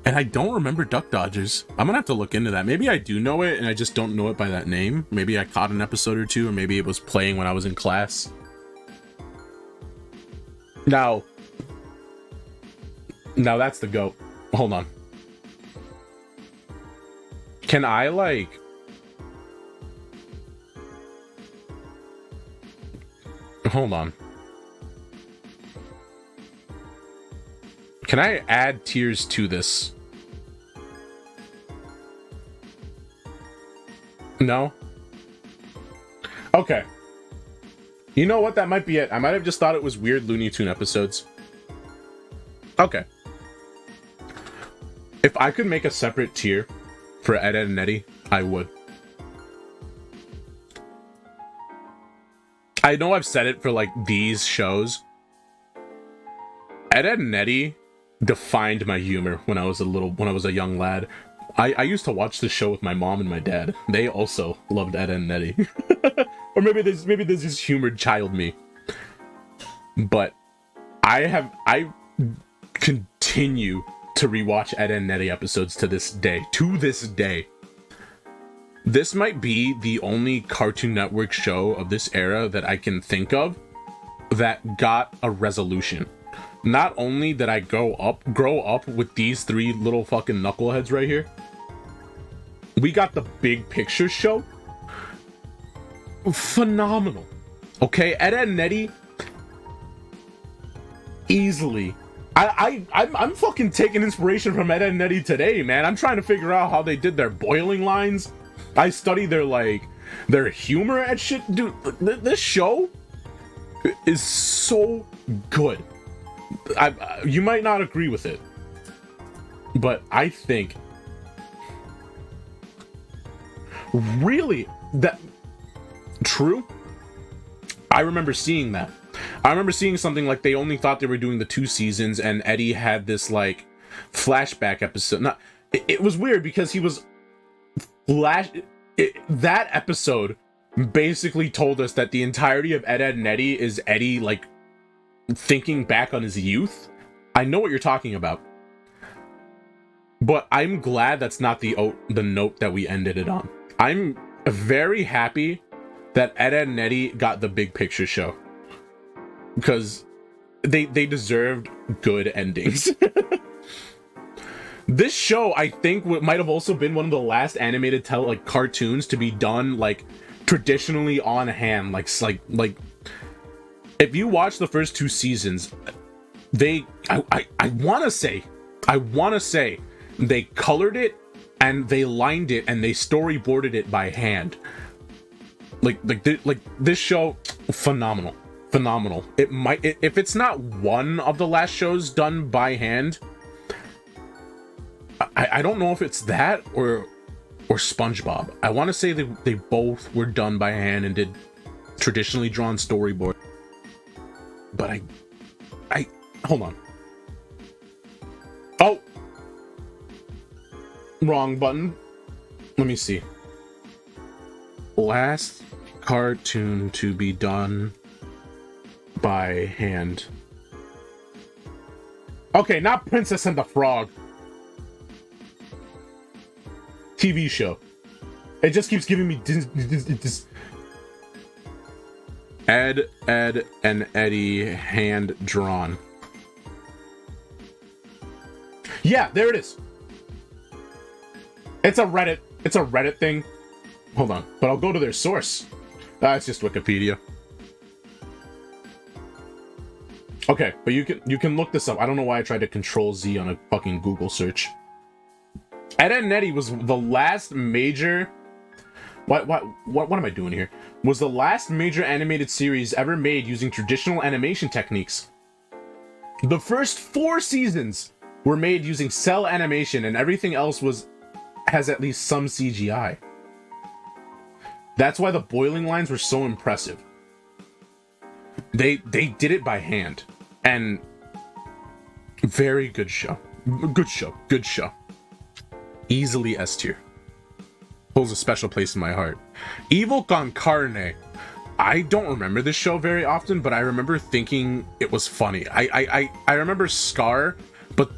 And I don't remember Duck Dodgers. I'm gonna have to look into that. Maybe I do know it and I just don't know it by that name. Maybe I caught an episode or two, or maybe it was playing when I was in class. Now that's the GOAT. Hold on. Can I like... Hold on. Can I add tiers to this? No? Okay. You know what? That might be it. I might have just thought it was weird Looney Tune episodes. Okay. If I could make a separate tier for Ed, Edd n Eddy, I would. I know I've said it for like these shows. Ed, Edd n Eddy defined my humor when I was a young lad. I used to watch this show with my mom and my dad. They also loved Ed, Edd n Eddy. Or maybe there's this humored child me. But I continue to rewatch Ed, Edd n Eddy episodes to this day. This might be the only Cartoon Network show of this era that I can think of that got a resolution. Not only did I grow up with these three little fucking knuckleheads right here, we got the big picture show. Phenomenal. Okay, Ed, Edd n Eddy, easily. I'm fucking taking inspiration from Ed, Edd n Eddy today, man. I'm trying to figure out how they did their boiling lines. I study their humor and shit. Dude, this show is so good. you might not agree with it, but I think really that true. I remember seeing that. I remember seeing something like they only thought they were doing the 2 seasons, and Eddie had this like flashback episode. Not, it was weird because he was that episode basically told us that the entirety of Ed, Ed and Eddie is Eddie like thinking back on his youth. I know what you're talking about, but I'm glad that's not the note that we ended it on. I'm very happy that Ed, Ed and Eddie got the big picture show, because they deserved good endings. This show, I think, might have also been one of the last animated cartoons to be done like traditionally on hand. Like if you watch the first 2 seasons, I want to say they colored it and they lined it and they storyboarded it by hand. Like this show, phenomenal. It might, if it's not one of the last shows done by hand, I don't know if it's that or SpongeBob. I want to say they both were done by hand and did traditionally drawn storyboard. But I hold on. Oh, wrong button. Let me see. Last cartoon to be done by hand. Okay, not Princess and the Frog. TV show. It just keeps giving me this. Ed, and Eddie hand drawn. Yeah, there it is. It's a Reddit thing. Hold on, but I'll go to their source. It's just Wikipedia. Okay, but you can look this up. I don't know why I tried to Control Z on a fucking Google search. Ed, Ed and Eddie was the last major... What am I doing here? Was the last major animated series ever made using traditional animation techniques. The first 4 seasons were made using cell animation, and everything else has at least some CGI. That's why the boiling lines were so impressive. They did it by hand, and very good show. Good show. Easily S tier. Holds a special place in my heart. Evil con Carne. I don't remember this show very often, but I remember thinking it was funny. I remember Scar, but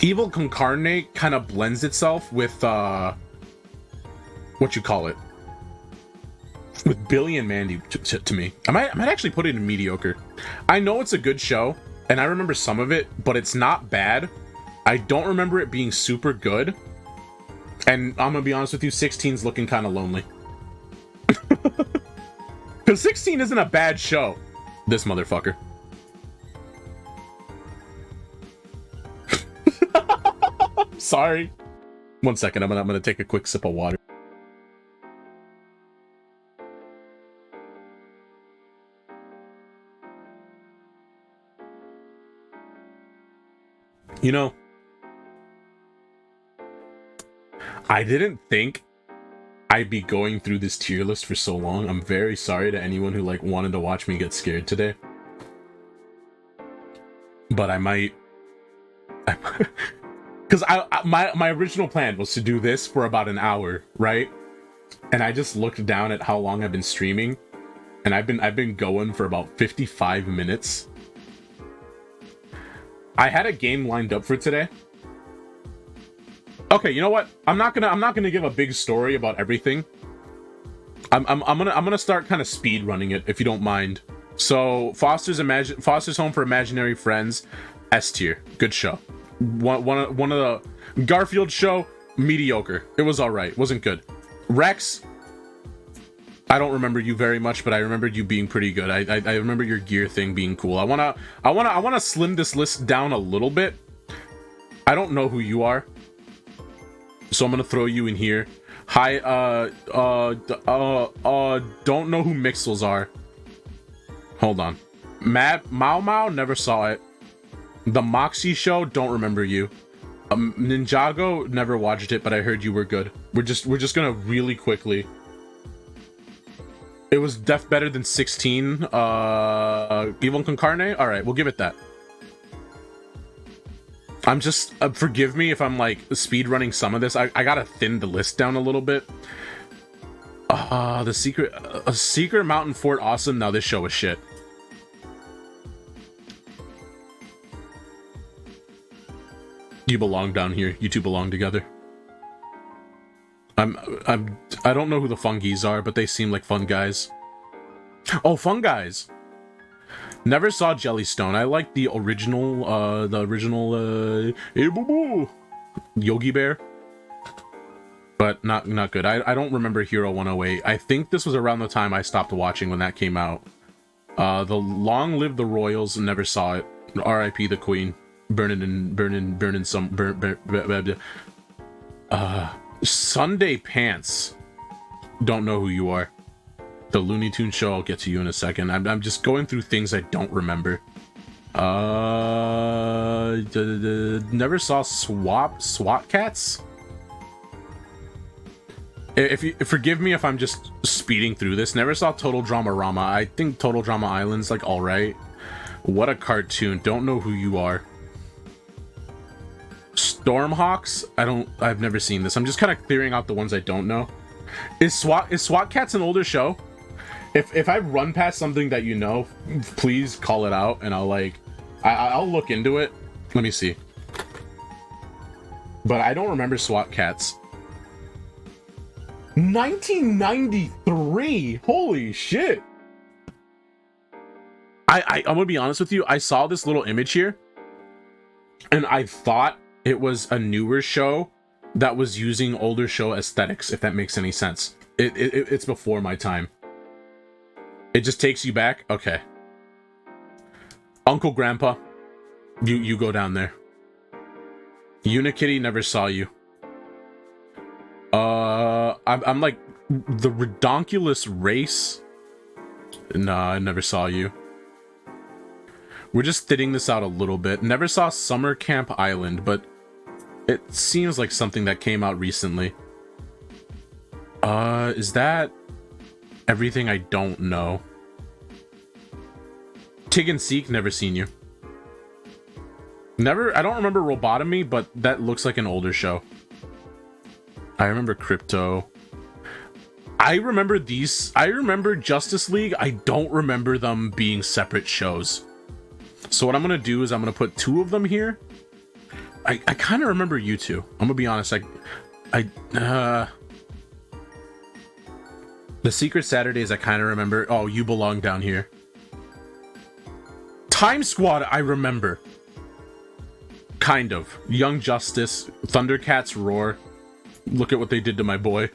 Evil con Carne kind of blends itself with what you call it, with Billy and Mandy to me. I might actually put it in mediocre. I know it's a good show, and I remember some of it, but it's not bad. I don't remember it being super good. And I'm gonna be honest with you, 16's looking kind of lonely. Because 16 isn't a bad show. This motherfucker. Sorry. 1 second, I'm gonna take a quick sip of water. You know, I didn't think I'd be going through this tier list for so long. I'm very sorry to anyone who like wanted to watch me get scared today. But I might, because my original plan was to do this for about an hour, right? And I just looked down at how long I've been streaming, and I've been going for about 55 minutes. I had a game lined up for today. Okay, you know what? I'm not gonna give a big story about everything. I'm gonna start kind of speed running it, if you don't mind. So Foster's Home for Imaginary Friends, S tier, good show. One of the Garfield show, mediocre. It was all right, wasn't good. Rex, I don't remember you very much, but I remember you being pretty good. I remember your gear thing being cool. I wanna slim this list down a little bit. I don't know who you are, so I'm gonna throw you in here. Hi, don't know who Mixels are. Hold on. Mao Mao, never saw it. The Moxie show, don't remember you. Ninjago, never watched it, but I heard you were good. We're just gonna really quickly. It was better than 16. Evil Con Carne? Alright, we'll give it that. I'm just, forgive me if I'm like speed running some of this. I gotta thin the list down a little bit. The Secret Mountain Fort, awesome. Now this show is shit. You belong down here. You two belong together. I don't know who the Fungies are, but they seem like fun guys. Oh, fun guys. Never saw Jellystone. I like the original, hey, boo boo, Yogi Bear, but not good. I don't remember Hero 108. I think this was around the time I stopped watching when that came out. The Long Live the Royals, never saw it. R.I.P. the Queen. Burning some. Sunday Pants. Don't know who you are. The Looney Tunes show, I'll get to you in a second. I'm just going through things I don't remember. Never saw SWAT Cats. If you forgive me if I'm just speeding through this. Never saw Total Drama-Rama. I think Total Drama Island's like alright. What a cartoon. Don't know who you are. Stormhawks? I've never seen this. I'm just kind of clearing out the ones I don't know. Is SWAT Cats an older show? If I run past something that you know, please call it out, and I'll look into it. Let me see. But I don't remember SWAT Cats. 1993. Holy shit. I'm gonna be honest with you. I saw this little image here, and I thought it was a newer show that was using older show aesthetics. If that makes any sense. It's before my time. It just takes you back? Okay. Uncle Grandpa. You go down there. Unikitty, never saw you. I'm like... The Redonkulous Race? Nah, I never saw you. We're just thinning this out a little bit. Never saw Summer Camp Island, but... It seems like something that came out recently. Is that... Everything I don't know. Tig and Seek, never seen you. I don't remember Robotomy, but that looks like an older show. I remember Crypto. I remember Justice League. I don't remember them being separate shows. So what I'm gonna do is I'm gonna put two of them here. I kind of remember you two. I'm gonna be honest. The Secret Saturdays, I kind of remember. Oh, You Belong down here. Time Squad, I remember. Kind of. Young Justice, Thundercats Roar. Look at what they did to my boy.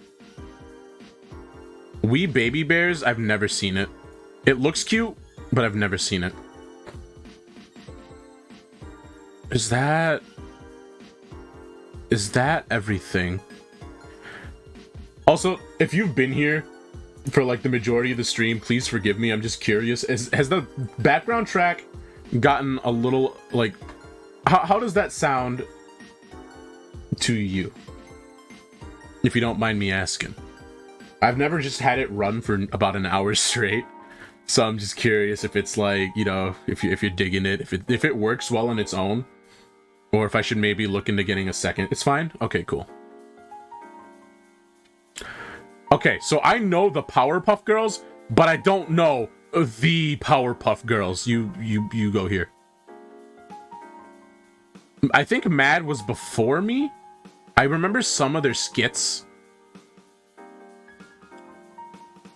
We Baby Bears, I've never seen it. It looks cute, but I've never seen it. Is that everything? Also, if you've been here for like the majority of the stream, please forgive me. I'm just curious. Has the background track gotten a little like... How does that sound to you? If you don't mind me asking. I've never just had it run for about an hour straight. So I'm just curious if it's like, you know, if you're digging it, if it works well on its own. Or if I should maybe look into getting a second. It's fine? Okay, cool. Okay, so I know the Powerpuff Girls, but I don't know the Powerpuff Girls. You go here. I think Mad was before me. I remember some of their skits.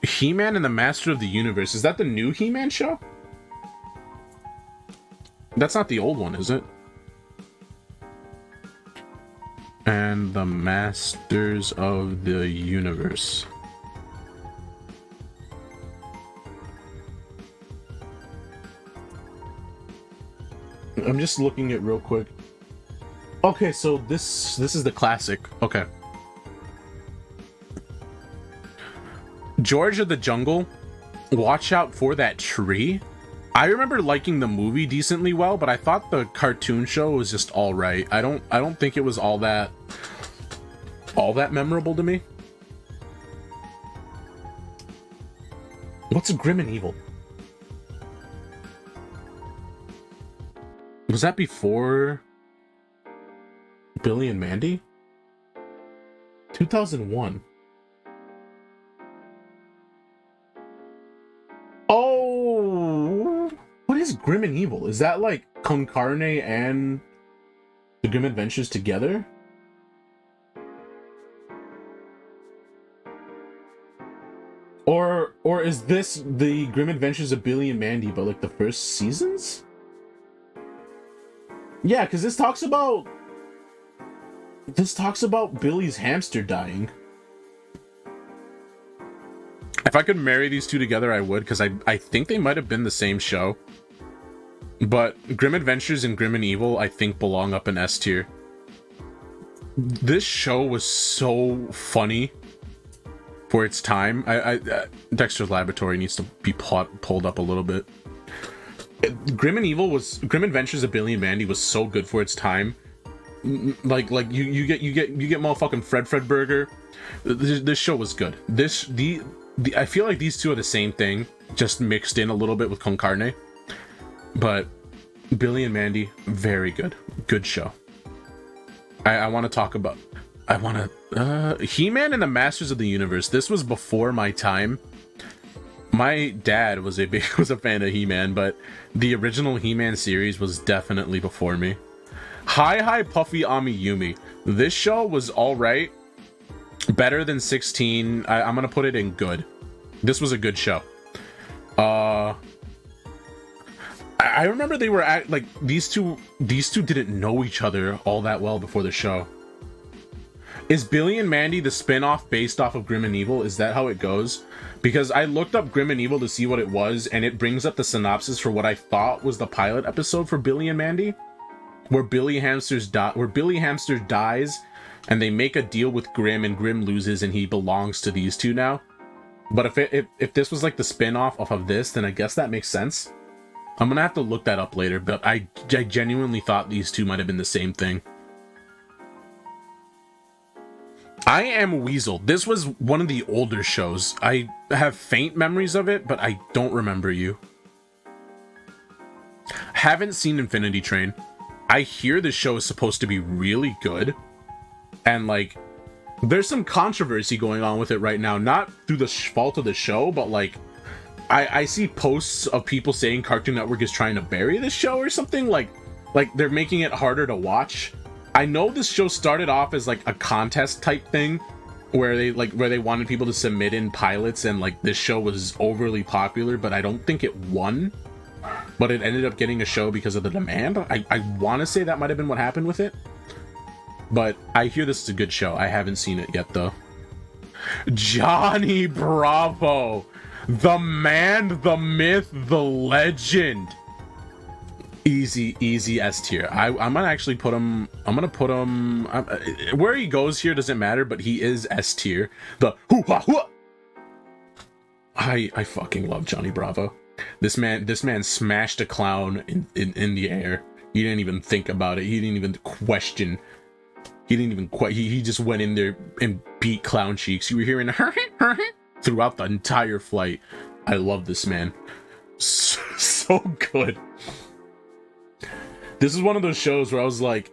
He-Man and the Master of the Universe. Is that the new He-Man show? That's not the old one, is it? And the Masters of the Universe. I'm just looking at real quick. Okay, so this is the classic. Okay. George of the Jungle. Watch out for that tree. I remember liking the movie decently well, but I thought the cartoon show was just all right. I don't think it was all that memorable to me. What's Grim and Evil? Was that before Billy and Mandy? 2001. Oh, what is Grim and Evil? Is that like Con Carne and the Grim Adventures together? Or is this the Grim Adventures of Billy and Mandy, but like the first seasons? Yeah, because this talks about Billy's hamster dying. If I could marry these two together, I would, because I think they might have been the same show. But Grim Adventures and Grim and Evil, I think, belong up in S tier. This show was so funny for its time. Dexter's Laboratory needs to be pulled up a little bit. Grim Adventures of Billy and Mandy was so good for its time. Like you get motherfucking Fred Burger. This show was good. I feel like these two are the same thing, just mixed in a little bit with Con Carne. But Billy and Mandy, very good. Good show. I want to talk about... He-Man and the Masters of the Universe. This was before my time. My dad was a fan of He-Man, but the original He-Man series was definitely before me. Hi Puffy Ami Yumi. This show was alright. Better than 16. I'm gonna put it in good. This was a good show. I remember they were like these two didn't know each other all that well before the show. Is Billy and Mandy the spin-off based off of Grim and Evil? Is that how it goes? Because I looked up Grim and Evil to see what it was, and it brings up the synopsis for what I thought was the pilot episode for Billy and Mandy, where Billy Hamster dies, and they make a deal with Grim, and Grim loses, and he belongs to these two now. But if this was like the spin-off off of this, then I guess that makes sense. I'm gonna have to look that up later, but I genuinely thought these two might have been the same thing. I Am Weasel. This was one of the older shows. I have faint memories of it, but I don't remember you. Haven't seen Infinity Train. I hear this show is supposed to be really good. And like, there's some controversy going on with it right now. Not through the fault of the show, but like, I see posts of people saying Cartoon Network is trying to bury this show or something. Like they're making it harder to watch. I know this show started off as like a contest type thing where they wanted people to submit in pilots, and like this show was overly popular, but I don't think it won. But it ended up getting a show because of the demand. I want to say that might have been what happened with it. But I hear this is a good show. I haven't seen it yet though. Johnny Bravo. The man, the myth, the legend. Easy S tier. I'm gonna actually put him. Where he goes here doesn't matter, but he is S tier. The hoo-ha-hoo. I fucking love Johnny Bravo. This man smashed a clown in the air. He didn't even think about it. He didn't even question. He just went in there and beat Clown Cheeks. You were hearing throughout the entire flight. I love this man. So good. This is one of those shows where I was like,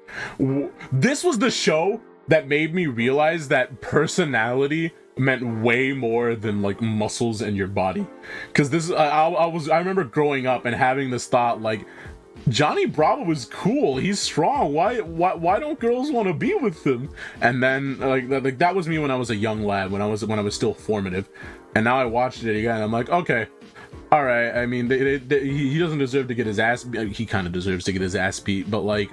this was the show that made me realize that personality meant way more than like muscles in your body. Because this, I remember growing up and having this thought like, Johnny Bravo is cool. He's strong. Why don't girls want to be with him? And then like that was me when I was a young lad, when I was still formative. And now I watched it again. I'm like, okay, all right. I mean, he doesn't deserve to get his ass. He kind of deserves to get his ass beat, but like,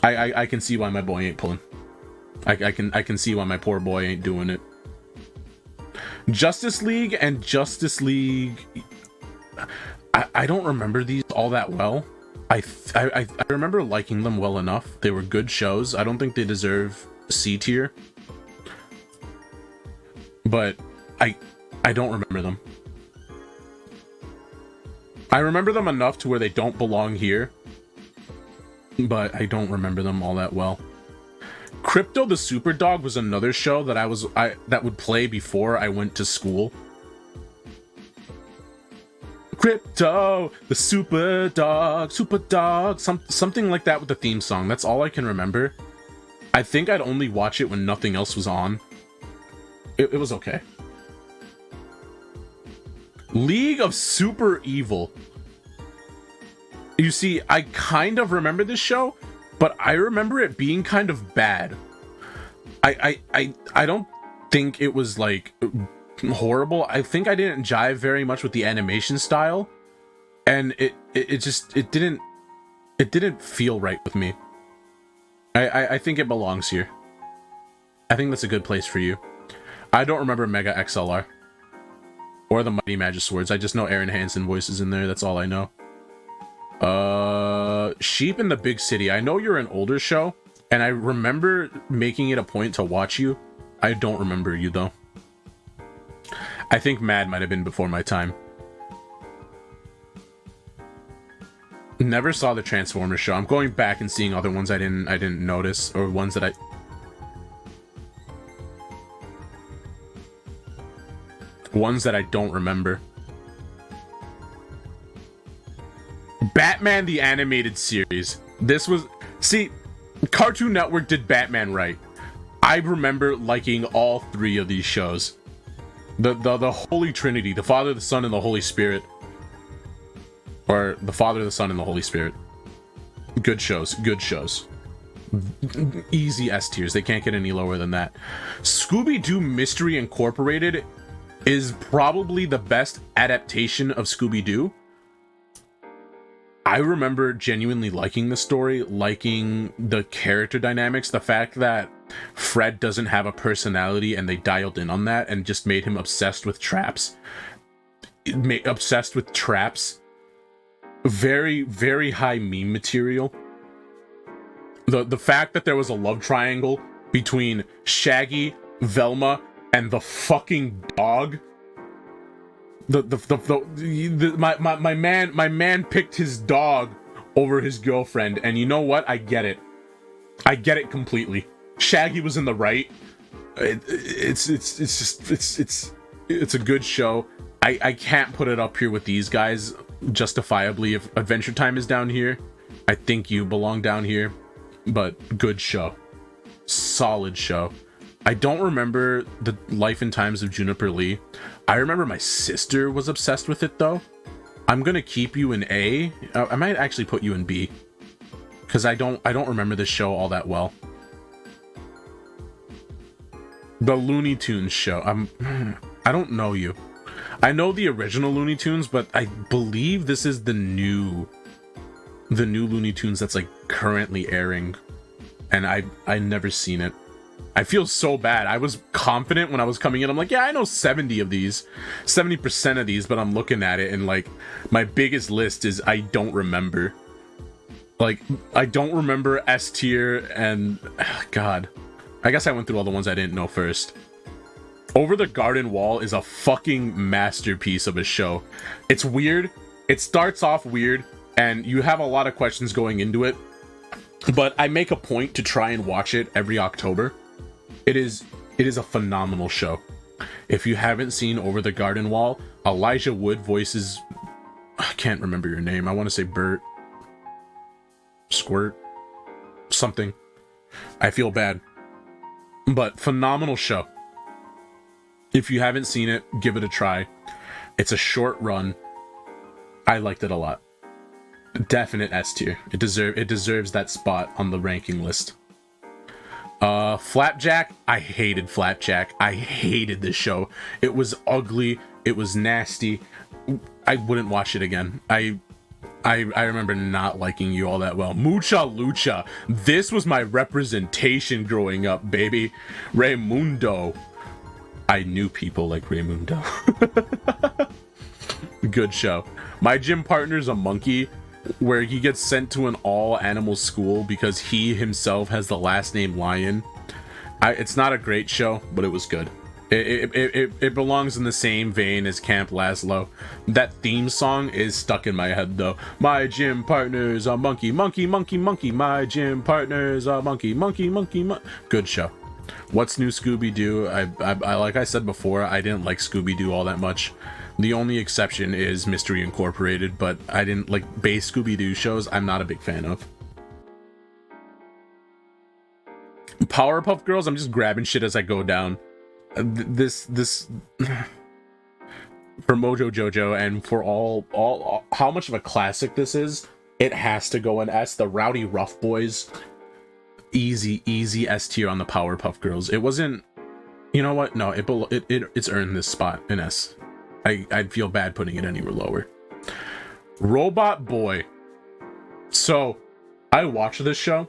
I can see why my boy ain't pulling. I can see why my poor boy ain't doing it. Justice League. I don't remember these all that well. I remember liking them well enough. They were good shows. I don't think they deserve C tier, but I don't remember them. I remember them enough to where they don't belong here, but I don't remember them all that well. Crypto the Super Dog was another show that that would play before I went to school. Crypto the Super Dog, something like that with the theme song. That's all I can remember. I think I'd only watch it when nothing else was on. It was okay. League of Super Evil. You see, I kind of remember this show, but I remember it being kind of bad. I don't think it was like horrible. I think I didn't jive very much with the animation style, and it didn't feel right with me. I think it belongs here. I think that's a good place for you. I don't remember Mega XLR or the Mighty Magic Swords. I just know Aaron Hansen voices in there. That's all I know. Sheep in the Big City. I know you're an older show, and I remember making it a point to watch you. I don't remember you though. I think Mad might have been before my time. Never saw the Transformers show. I'm going back and seeing other ones I didn't notice, or ones that I don't remember. Batman the Animated Series. This was... See, Cartoon Network did Batman right. I remember liking all three of these shows. The Holy Trinity, the Father, the Son, and the Holy Spirit. Or the Father, the Son, and the Holy Spirit. Good shows. Good shows. Easy S tiers. They can't get any lower than that. Scooby-Doo Mystery Incorporated is probably the best adaptation of Scooby-Doo. I remember genuinely liking the story, liking the character dynamics, the fact that Fred doesn't have a personality and they dialed in on that and just made him obsessed with traps. Obsessed with traps. Very, very high meme material. The fact that there was a love triangle between Shaggy, Velma, and the fucking dog. My man picked his dog over his girlfriend, and you know what? I get it. I get it completely. Shaggy was in the right. It's a good show. I can't put it up here with these guys justifiably. If Adventure Time is down here, I think you belong down here. But good show. Solid show. I don't remember the Life and Times of Juniper Lee. I remember my sister was obsessed with it though. I'm gonna keep you in A. I might actually put you in B, because I don't remember this show all that well. The Looney Tunes show. I don't know you. I know the original Looney Tunes, but I believe this is the new Looney Tunes that's like currently airing, and I never seen it. I feel so bad. I was confident when I was coming in. I'm like, yeah, I know 70% of these, but I'm looking at it and like my biggest list is I don't remember. Like, I don't remember S tier and God. I guess I went through all the ones I didn't know first. Over the Garden Wall is a fucking masterpiece of a show. It's weird. It starts off weird and you have a lot of questions going into it, but I make a point to try and watch it every October. It is a phenomenal show. If you haven't seen Over the Garden Wall, Elijah Wood voices... I can't remember your name. I want to say Bert. Squirt. Something. I feel bad. But phenomenal show. If you haven't seen it, give it a try. It's a short run. I liked it a lot. Definite S tier. It deserves that spot on the ranking list. Flapjack. I hated Flapjack. I hated this show. It was ugly. It was nasty. I wouldn't watch it again. I remember not liking you all that well. Mucha Lucha. This was my representation growing up, baby. Raymundo. I knew people like Raymundo. Good show. My gym partner's a monkey, where he gets sent to an all-animal school because he himself has the last name Lion. It's not a great show, but it was good. It belongs in the same vein as Camp Laszlo. That theme song is stuck in my head though. My gym partners are monkey, monkey, monkey, monkey. My gym partners are monkey, monkey, monkey, Good show. What's New Scooby-Doo? I like I said before, I didn't like Scooby-Doo all that much. The only exception is Mystery Incorporated, but I didn't like base Scooby-Doo shows. I'm not a big fan of. Powerpuff Girls, I'm just grabbing shit as I go down. This for Mojo Jojo and for all how much of a classic this is, it has to go in S. The Rowdy Rough Boys, easy S tier on the Powerpuff Girls. It wasn't, you know what? No, it's earned this spot in S. I'd feel bad putting it anywhere lower. Robot Boy. So I watched this show,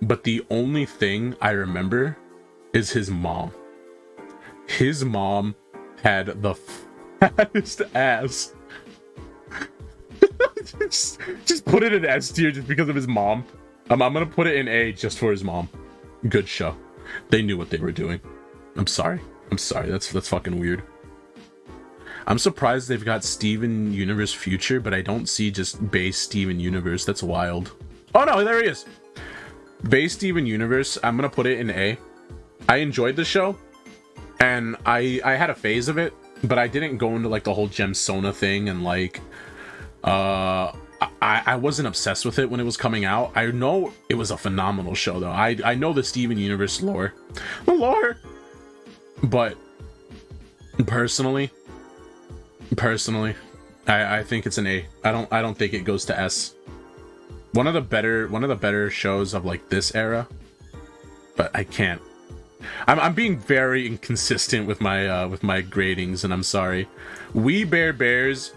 but the only thing I remember is his mom. His mom had the fattest ass. just put it in S tier just because of his mom. I'm gonna put it in A just for his mom. Good show. They knew what they were doing. I'm sorry. That's fucking weird. I'm surprised they've got Steven Universe Future, but I don't see just base Steven Universe. That's wild. Oh no, there he is. Base Steven Universe. I'm gonna put it in A. I enjoyed the show. And I had a phase of it, but I didn't go into like the whole Gem Sona thing, and like I wasn't obsessed with it when it was coming out. I know it was a phenomenal show though. I know the Steven Universe lore. But personally, I think it's an A. I don't think it goes to S. One of the better shows of like this era, but I can't. I'm being very inconsistent with my gradings, and I'm sorry. We Bare Bears,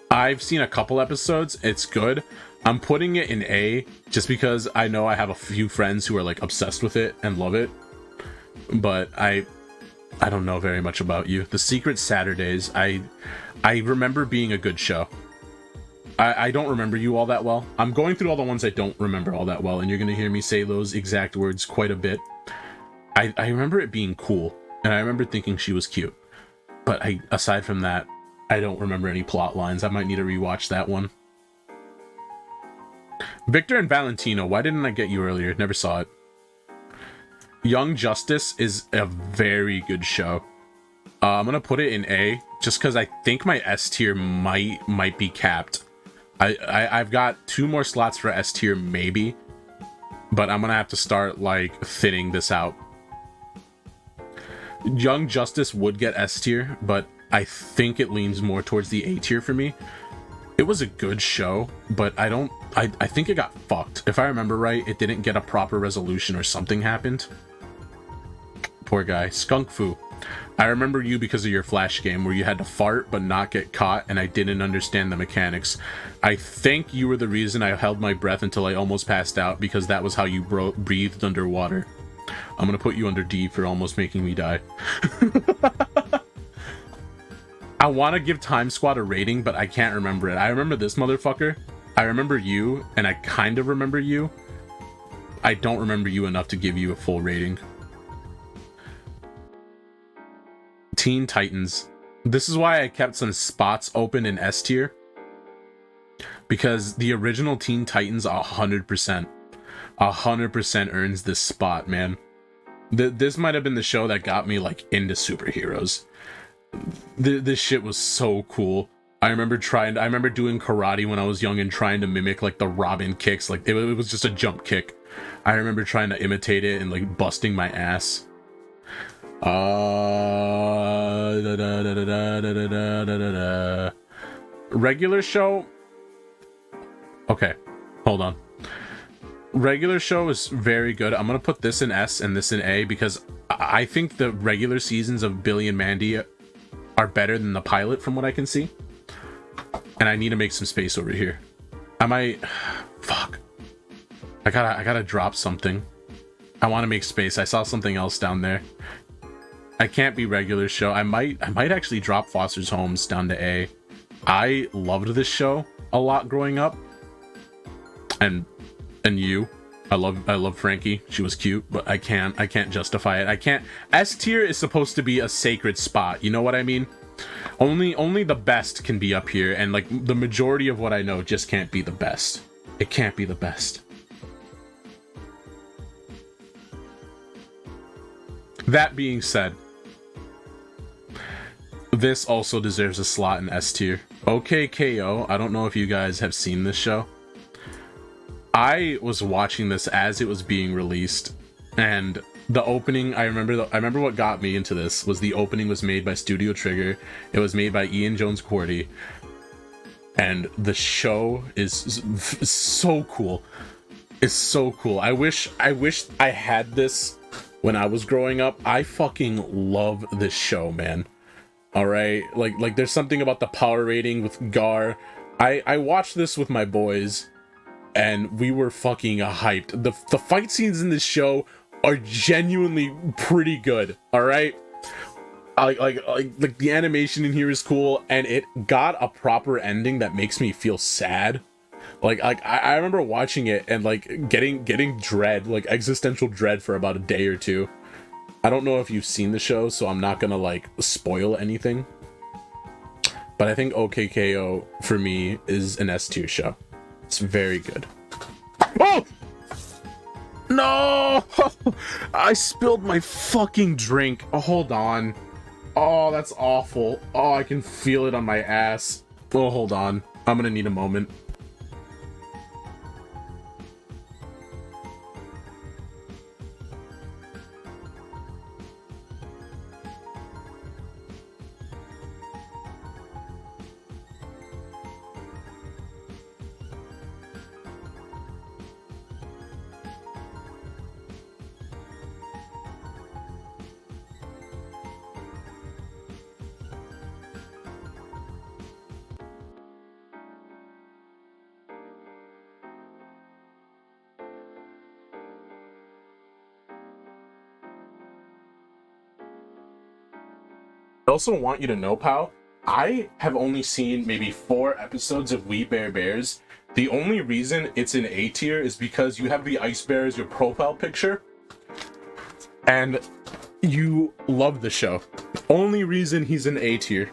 I've seen a couple episodes. It's good. I'm putting it in A just because I know I have a few friends who are like obsessed with it and love it. But I don't know very much about you. The Secret Saturdays, I remember being a good show. I don't remember you all that well. I'm going through all the ones I don't remember all that well, and you're gonna hear me say those exact words quite a bit. I remember it being cool, and I remember thinking she was cute. But aside from that, I don't remember any plot lines. I might need to rewatch that one. Victor and Valentino, why didn't I get you earlier? Never saw it. Young Justice is a very good show. I'm gonna put it in A, just because I think my S tier might be capped. I've got 2 more slots for S tier, maybe, but I'm gonna have to start like thinning this out. Young Justice would get S tier, but I think it leans more towards the A tier for me. It was a good show, but I think it got fucked. If I remember right, it didn't get a proper resolution or something happened. Poor guy. Skunk Fu. I remember you because of your Flash game where you had to fart but not get caught, and I didn't understand the mechanics. I think you were the reason I held my breath until I almost passed out, because that was how you breathed underwater. I'm gonna put you under D for almost making me die. I want to give Time Squad a rating, but I can't remember it. I remember this motherfucker. I remember you, and I kind of remember you. I don't remember you enough to give you a full rating. Teen Titans. This is why I kept some spots open in S tier. Because the original Teen Titans 100% earns this spot, man. This might have been the show that got me like into superheroes. This shit was so cool. I remember doing karate when I was young and trying to mimic like the Robin kicks. Like it was just a jump kick. I remember trying to imitate it and like busting my ass. Regular show. Okay, hold on. Regular show is very good. I'm gonna put this in S and this in A because I think the regular seasons of Billy and Mandy are better than the pilot from what I can see. And I need to make some space over here. I might... Fuck. I gotta drop something. I want to make space. I saw something else down there. I can't be regular show. I might actually drop Foster's Homes down to A. I loved this show a lot growing up. And you. I love Frankie. She was cute, but I can't justify it. I can't. S tier is supposed to be a sacred spot. You know what I mean? Only the best can be up here, and like the majority of what I know just can't be the best. It can't be the best. That being said, this also deserves a slot in S tier. OK KO, I don't know if you guys have seen this show. I was watching this as it was being released, and the opening, I remember what got me into this was the opening was made by Studio Trigger. It was made by Ian Jones Quarty, and the show is so cool. It's so cool. I wish I had this when I was growing up. I fucking love this show, man. All right, like there's something about the power rating with Gar. I watched this with my boys, and we were fucking hyped. The fight scenes in this show are genuinely pretty good. All right, like the animation in here is cool, and it got a proper ending that makes me feel sad. Like I remember watching it and like getting dread, like existential dread for about a day or two. I don't know if you've seen the show, so I'm not gonna like spoil anything. But I think OK KO for me is an S tier show. It's very good. Oh! No! I spilled my fucking drink. Oh, hold on. Oh, that's awful. Oh, I can feel it on my ass. Oh, hold on. I'm gonna need a moment. I also want you to know, pal, I have only seen maybe 4 episodes of We Bare Bears. The only reason it's in A tier is because you have the Ice Bear as your profile picture, and you love the show. Only reason he's in A tier.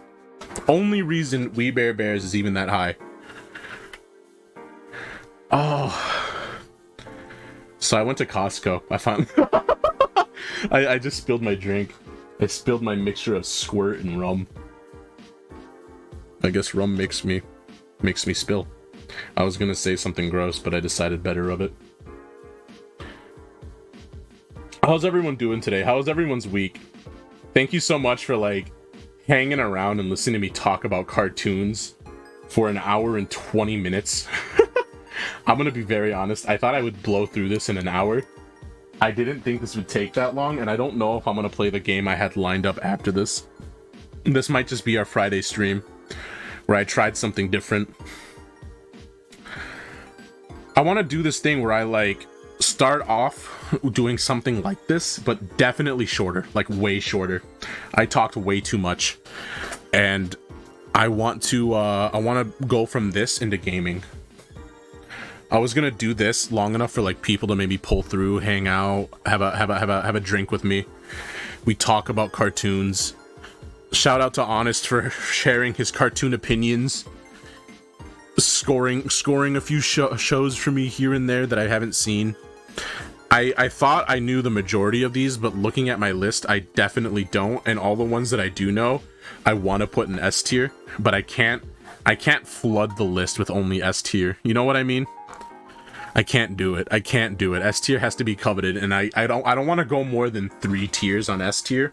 Only reason We Bare Bears is even that high. Oh. So I went to Costco. I found... I just spilled my drink. I spilled my mixture of squirt and rum. I guess rum makes me spill. I was gonna say something gross, but I decided better of it. How's everyone doing today? How's everyone's week? Thank you so much for like hanging around and listening to me talk about cartoons for an hour and 20 minutes. I'm gonna be very honest. I thought I would blow through this in an hour. I didn't think this would take that long, and I don't know if I'm gonna play the game I had lined up after this. This might just be our Friday stream, where I tried something different. I want to do this thing where I like start off doing something like this, but definitely shorter, like way shorter. I talked way too much, and I want to go from this into gaming. I was gonna do this long enough for like people to maybe pull through, hang out, have a drink with me. We talk about cartoons. Shout out to Honest for sharing his cartoon opinions, scoring a few shows for me here and there that I haven't seen. I thought I knew the majority of these, but looking at my list, I definitely don't. And all the ones that I do know, I want to put in S tier, but I can't flood the list with only S tier. You know what I mean? I can't do it. I can't do it. S tier has to be coveted, and I don't want to go more than 3 tiers on S tier.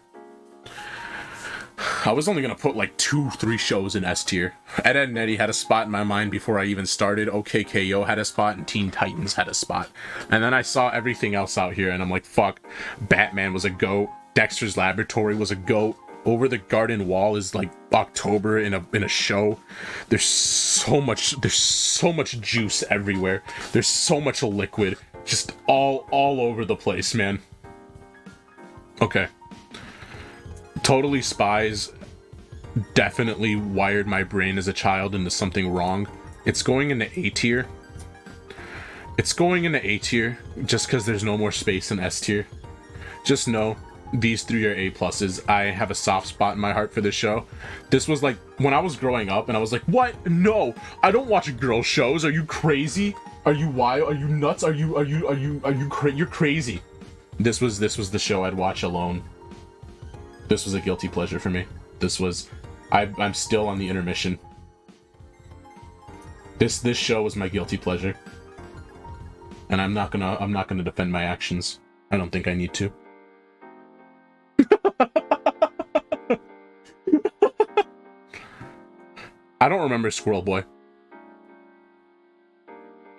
I was only gonna put like 2-3 shows in S tier. Ed, Edd n Eddy had a spot in my mind before I even started. OK KO had a spot, and Teen Titans had a spot. And then I saw everything else out here, and I'm like, fuck. Batman was a GOAT. Dexter's Laboratory was a GOAT. Over the Garden Wall is like October in a show. There's so much juice everywhere. There's so much liquid, just all over the place, man. Okay. Totally Spies definitely wired my brain as a child into something wrong. It's going into A tier. It's going into A tier just because there's no more space in S tier. Just know these three are A pluses. I have a soft spot in my heart for this show. This was like when I was growing up and I was like, what? No, I don't watch girl shows. Are you crazy? Are you wild? Are you nuts? You're crazy. This was the show I'd watch alone. This was a guilty pleasure for me. I'm still on the intermission. This show was my guilty pleasure. And I'm not gonna defend my actions. I don't think I need to. I don't remember Squirrel Boy.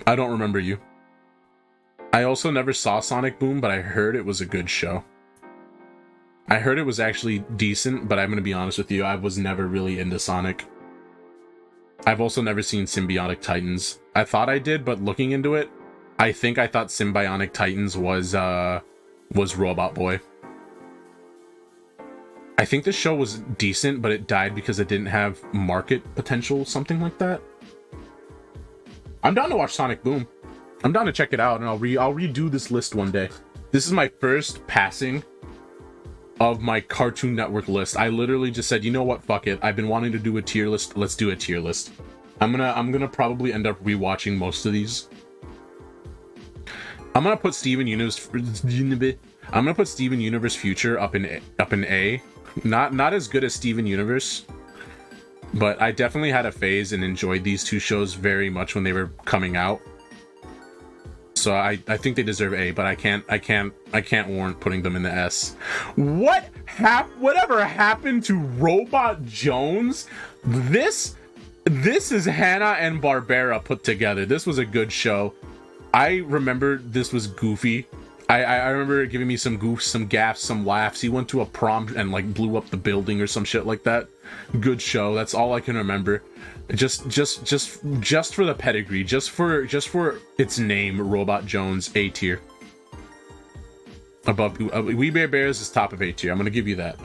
I don't remember you. I also never saw Sonic Boom, but I heard it was a good show. I heard it was actually decent, but I'm gonna be honest with you, I was never really into Sonic. I've also never seen Symbiotic Titans. I thought I did, but looking into it, I thought Symbiotic Titans was Robot Boy. I think the show was decent, but it died because it didn't have market potential, something like that. I'm down to watch Sonic Boom. I'm down to check it out, and I'll redo this list one day. This is my first passing of my Cartoon Network list. I literally just said, you know what, fuck it. I've been wanting to do a tier list. Let's do a tier list. I'm gonna probably end up rewatching most of these. I'm gonna put Steven Universe Future up in A. Not as good as Steven Universe, but I definitely had a phase and enjoyed these two shows very much when they were coming out. So I think they deserve A, but I can't warrant putting them in the S. Whatever happened to Robot Jones? This is Hanna and Barbera put together. This was a good show. I remember this was goofy. I remember it giving me some goofs, some gaffs, some laughs. He went to a prom and like blew up the building or some shit like that. Good show. That's all I can remember. Just for the pedigree, just for its name, Robot Jones, A tier. Above We Bare Bears is top of A tier. I'm gonna give you that.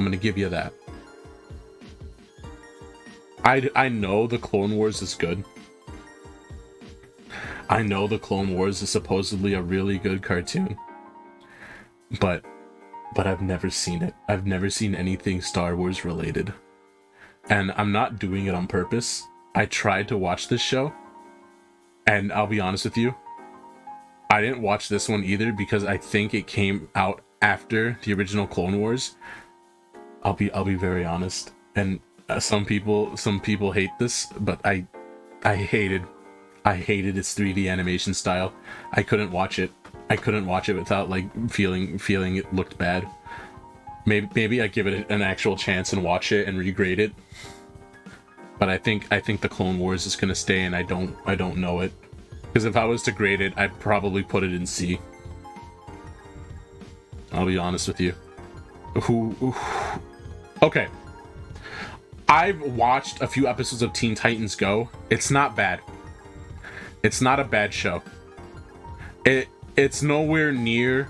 I know the Clone Wars is good. I know the Clone Wars is supposedly a really good cartoon. But I've never seen it. I've never seen anything Star Wars related. And I'm not doing it on purpose. I tried to watch this show, and I'll be honest with you, I didn't watch this one either because I think it came out after the original Clone Wars. I'll be very honest. And some people hate this, but I hated its 3D animation style. I couldn't watch it without like feeling it looked bad. Maybe I give it an actual chance and watch it and regrade it. But I think the Clone Wars is gonna stay, and I don't know it. Because if I was to grade it, I'd probably put it in C. I'll be honest with you. Okay. I've watched a few episodes of Teen Titans Go. It's not bad. It's not a bad show. It's nowhere near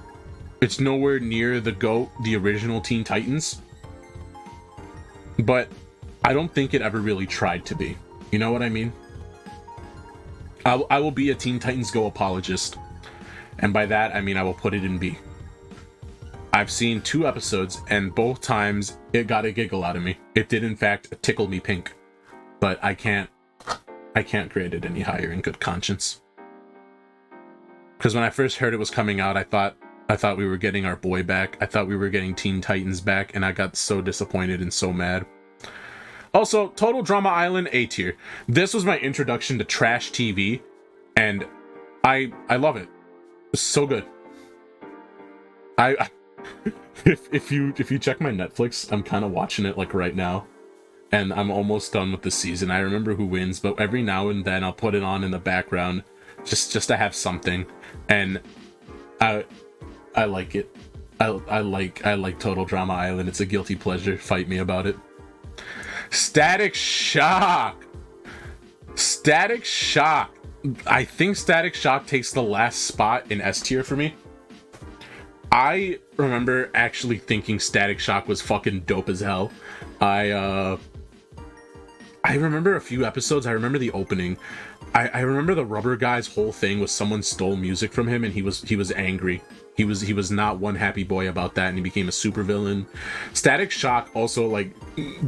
the original Teen Titans. But I don't think it ever really tried to be. You know what I mean? I will be a Teen Titans Go apologist. And by that, I mean I will put it in B. I've seen 2 episodes, and both times it got a giggle out of me. It did, in fact, tickle me pink. But I can't grade it any higher in good conscience. Because when I first heard it was coming out, I thought we were getting our boy back. I thought we were getting Teen Titans back, and I got so disappointed and so mad. Also, Total Drama Island, A tier. This was my introduction to trash TV, and I love it. It's so good. If you check my Netflix, I'm kind of watching it like right now, and I'm almost done with the season. I remember who wins, but every now and then I'll put it on in the background just to have something, and I like it. I like Total Drama Island. It's a guilty pleasure. Fight me about it. Static Shock. I think Static Shock takes the last spot in S tier for me. I remember actually thinking Static Shock was fucking dope as hell. I I remember a few episodes. I remember the opening. I remember the rubber guy's whole thing was someone stole music from him and he was angry. He was not one happy boy about that, and he became a supervillain. Static Shock also like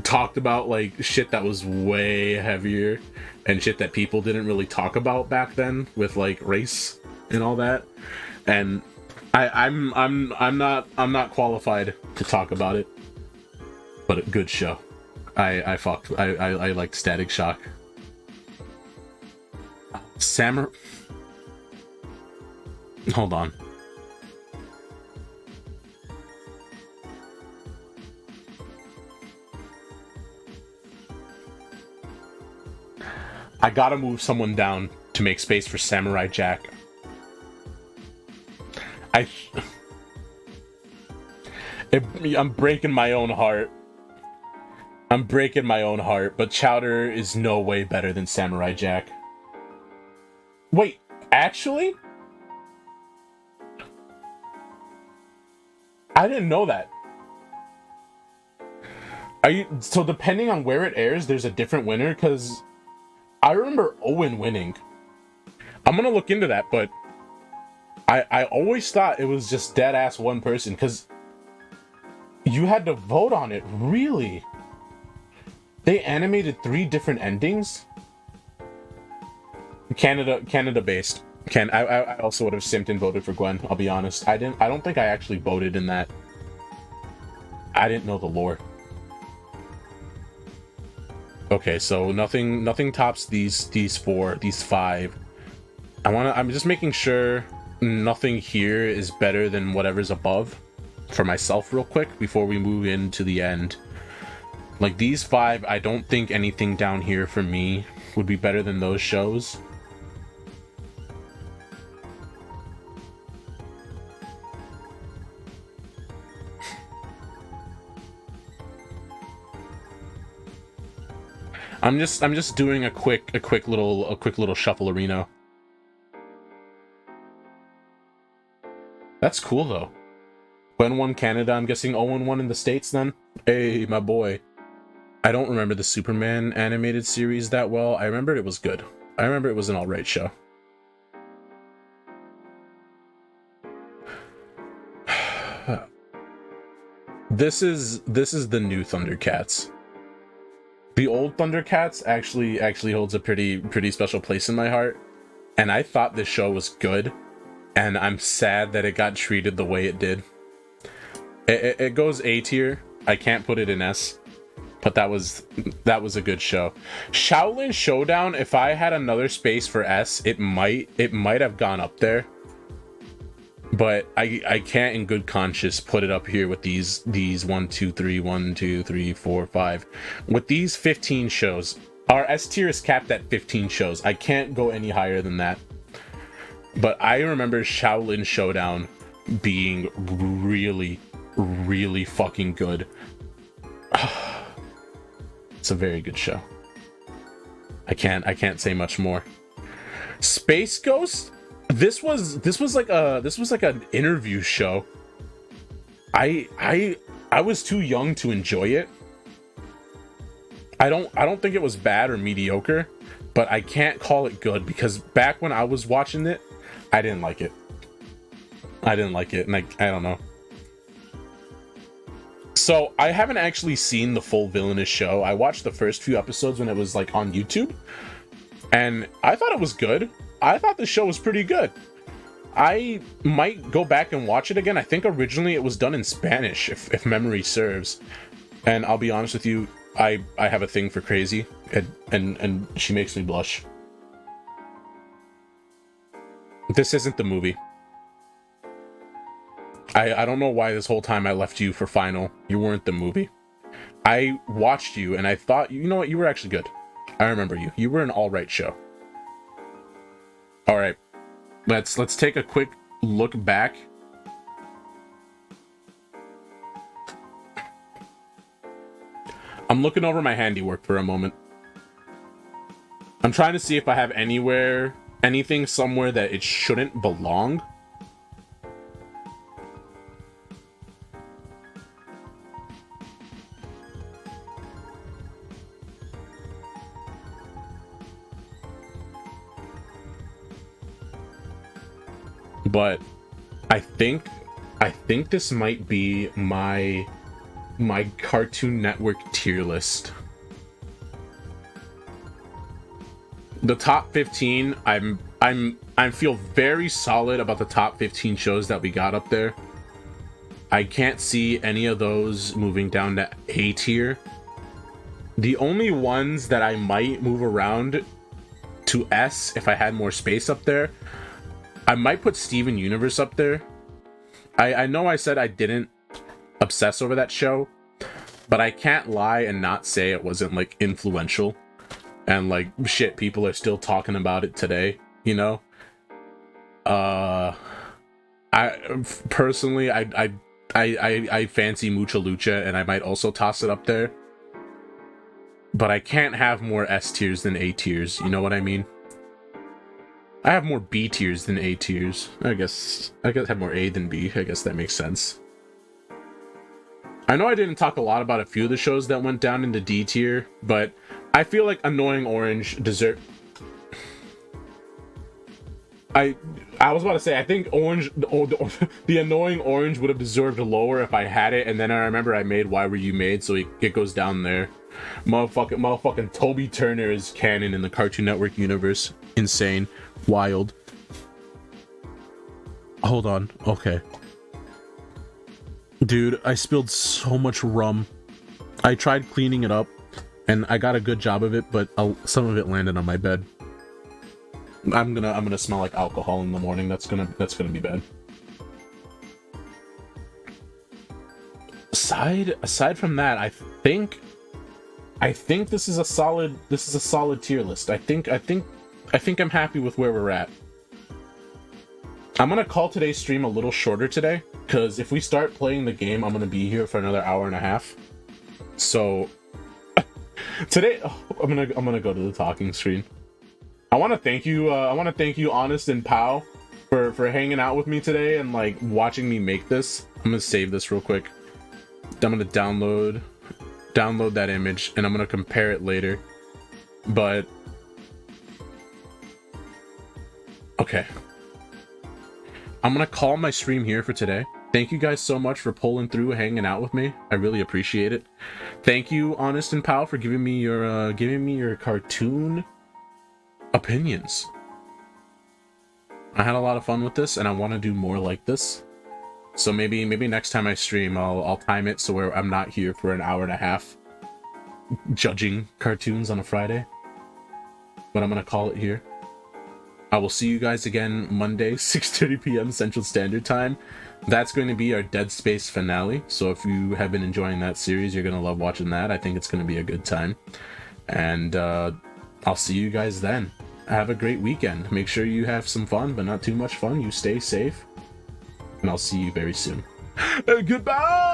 talked about like shit that was way heavier and shit that people didn't really talk about back then with like race and all that. And I'm not qualified to talk about it, but a good show. I liked Static Shock. Hold on. I gotta move someone down to make space for Samurai Jack. I'm breaking my own heart. I'm breaking my own heart, but Chowder is no way better than Samurai Jack. Wait, actually? I didn't know that. So depending on where it airs, there's a different winner? Because I remember Owen winning. I'm gonna look into that, but I always thought it was just dead ass one person, because you had to vote on it. Really? They animated 3 different endings? Canada based. I also would have simped and voted for Gwen, I'll be honest. I don't think I actually voted in that. I didn't know the lore. Okay, so nothing tops these 5. I'm just making sure nothing here is better than whatever's above for myself real quick before we move into the end. Like these 5, I don't think anything down here for me would be better than those shows. I'm just doing a quick little shuffle arena. That's cool though. Gwen won Canada. I'm guessing Owen won in the States then. Hey, my boy. I don't remember the Superman animated series that well. I remember it was good. I remember it was an alright show. This is the new Thundercats. The old Thundercats actually holds a pretty special place in my heart, and I thought this show was good, and I'm sad that it got treated the way it did. It goes A tier. I can't put it in S, but that was a good show. Shaolin Showdown, if I had another space for S, it might have gone up there. But I can't in good conscience put it up here with these 1, 2, 3, 4, 5. With these 15 shows. Our S tier is capped at 15 shows. I can't go any higher than that. But I remember Shaolin Showdown being really fucking good. It's a very good show. I can't say much more. Space Ghost? This was like an interview show. I was too young to enjoy it. I don't think it was bad or mediocre, but I can't call it good because back when I was watching it, I didn't like it. And I don't know. So I haven't actually seen the full Villainous show. I watched the first few episodes when it was like on YouTube, and I thought it was good. I thought the show was pretty good. I might go back and watch it again. I think originally it was done in Spanish, if memory serves. And I'll be honest with you, I have a thing for Crazy, and she makes me blush. This isn't the movie. I don't know why this whole time I left you for final. You weren't the movie. I watched you and I thought, you know what, you were actually good. I remember you. You were an alright show. Alright. Let's take a quick look back. I'm looking over my handiwork for a moment. I'm trying to see if I have anything somewhere that it shouldn't belong. but I think this might be my Cartoon Network tier list. The top 15, I feel very solid about the top 15 shows that we got up there. I can't see any of those moving down to A tier. The only ones that I might move around to S if I had more space up there, I might put Steven Universe up there. I know I said I didn't obsess over that show, but I can't lie and not say it wasn't like influential. And like shit, people are still talking about it today, you know? I personally I fancy Mucha Lucha, and I might also toss it up there. But I can't have more S tiers than A tiers, you know what I mean? I have more B tiers than A tiers. I guess I have more A than B. I guess that makes sense. I know I didn't talk a lot about a few of the shows that went down into D tier, but I feel like Annoying Orange deserve. I was about to say, I think the Annoying Orange would have deserved lower if I had it, and then I remember I made Why Were You Made, so it goes down there. Motherfucking Toby Turner is canon in the Cartoon Network universe. Insane. Wild. Hold on. Okay. Dude, I spilled so much rum. I tried cleaning it up, and I got a good job of it, but some of it landed on my bed. I'm gonna smell like alcohol in the morning. That's gonna be bad. Aside from that, I think this is a solid tier list. I think I'm happy with where we're at. I'm gonna call today's stream a little shorter today, because if we start playing the game, I'm gonna be here for another hour and a half. So today, I'm gonna go to the talking screen. I want to thank you, Honest and Pow, for hanging out with me today and like watching me make this. I'm gonna save this real quick. I'm gonna download that image, and I'm gonna compare it later. But okay, I'm gonna call my stream here for today. Thank you guys so much for pulling through, hanging out with me. I really appreciate it. Thank you, Honest and Pow, for giving me your cartoon opinions. I had a lot of fun with this, and I want to do more like this. So maybe next time I stream, I'll time it so where I'm not here for an hour and a half judging cartoons on a Friday. But I'm gonna call it here. I will see you guys again Monday, 6:30 p.m. Central Standard Time. That's going to be our Dead Space finale. So if you have been enjoying that series, you're gonna love watching that. I think it's gonna be a good time. And I'll see you guys then. Have a great weekend. Make sure you have some fun, but not too much fun. You stay safe. And I'll see you very soon. Goodbye!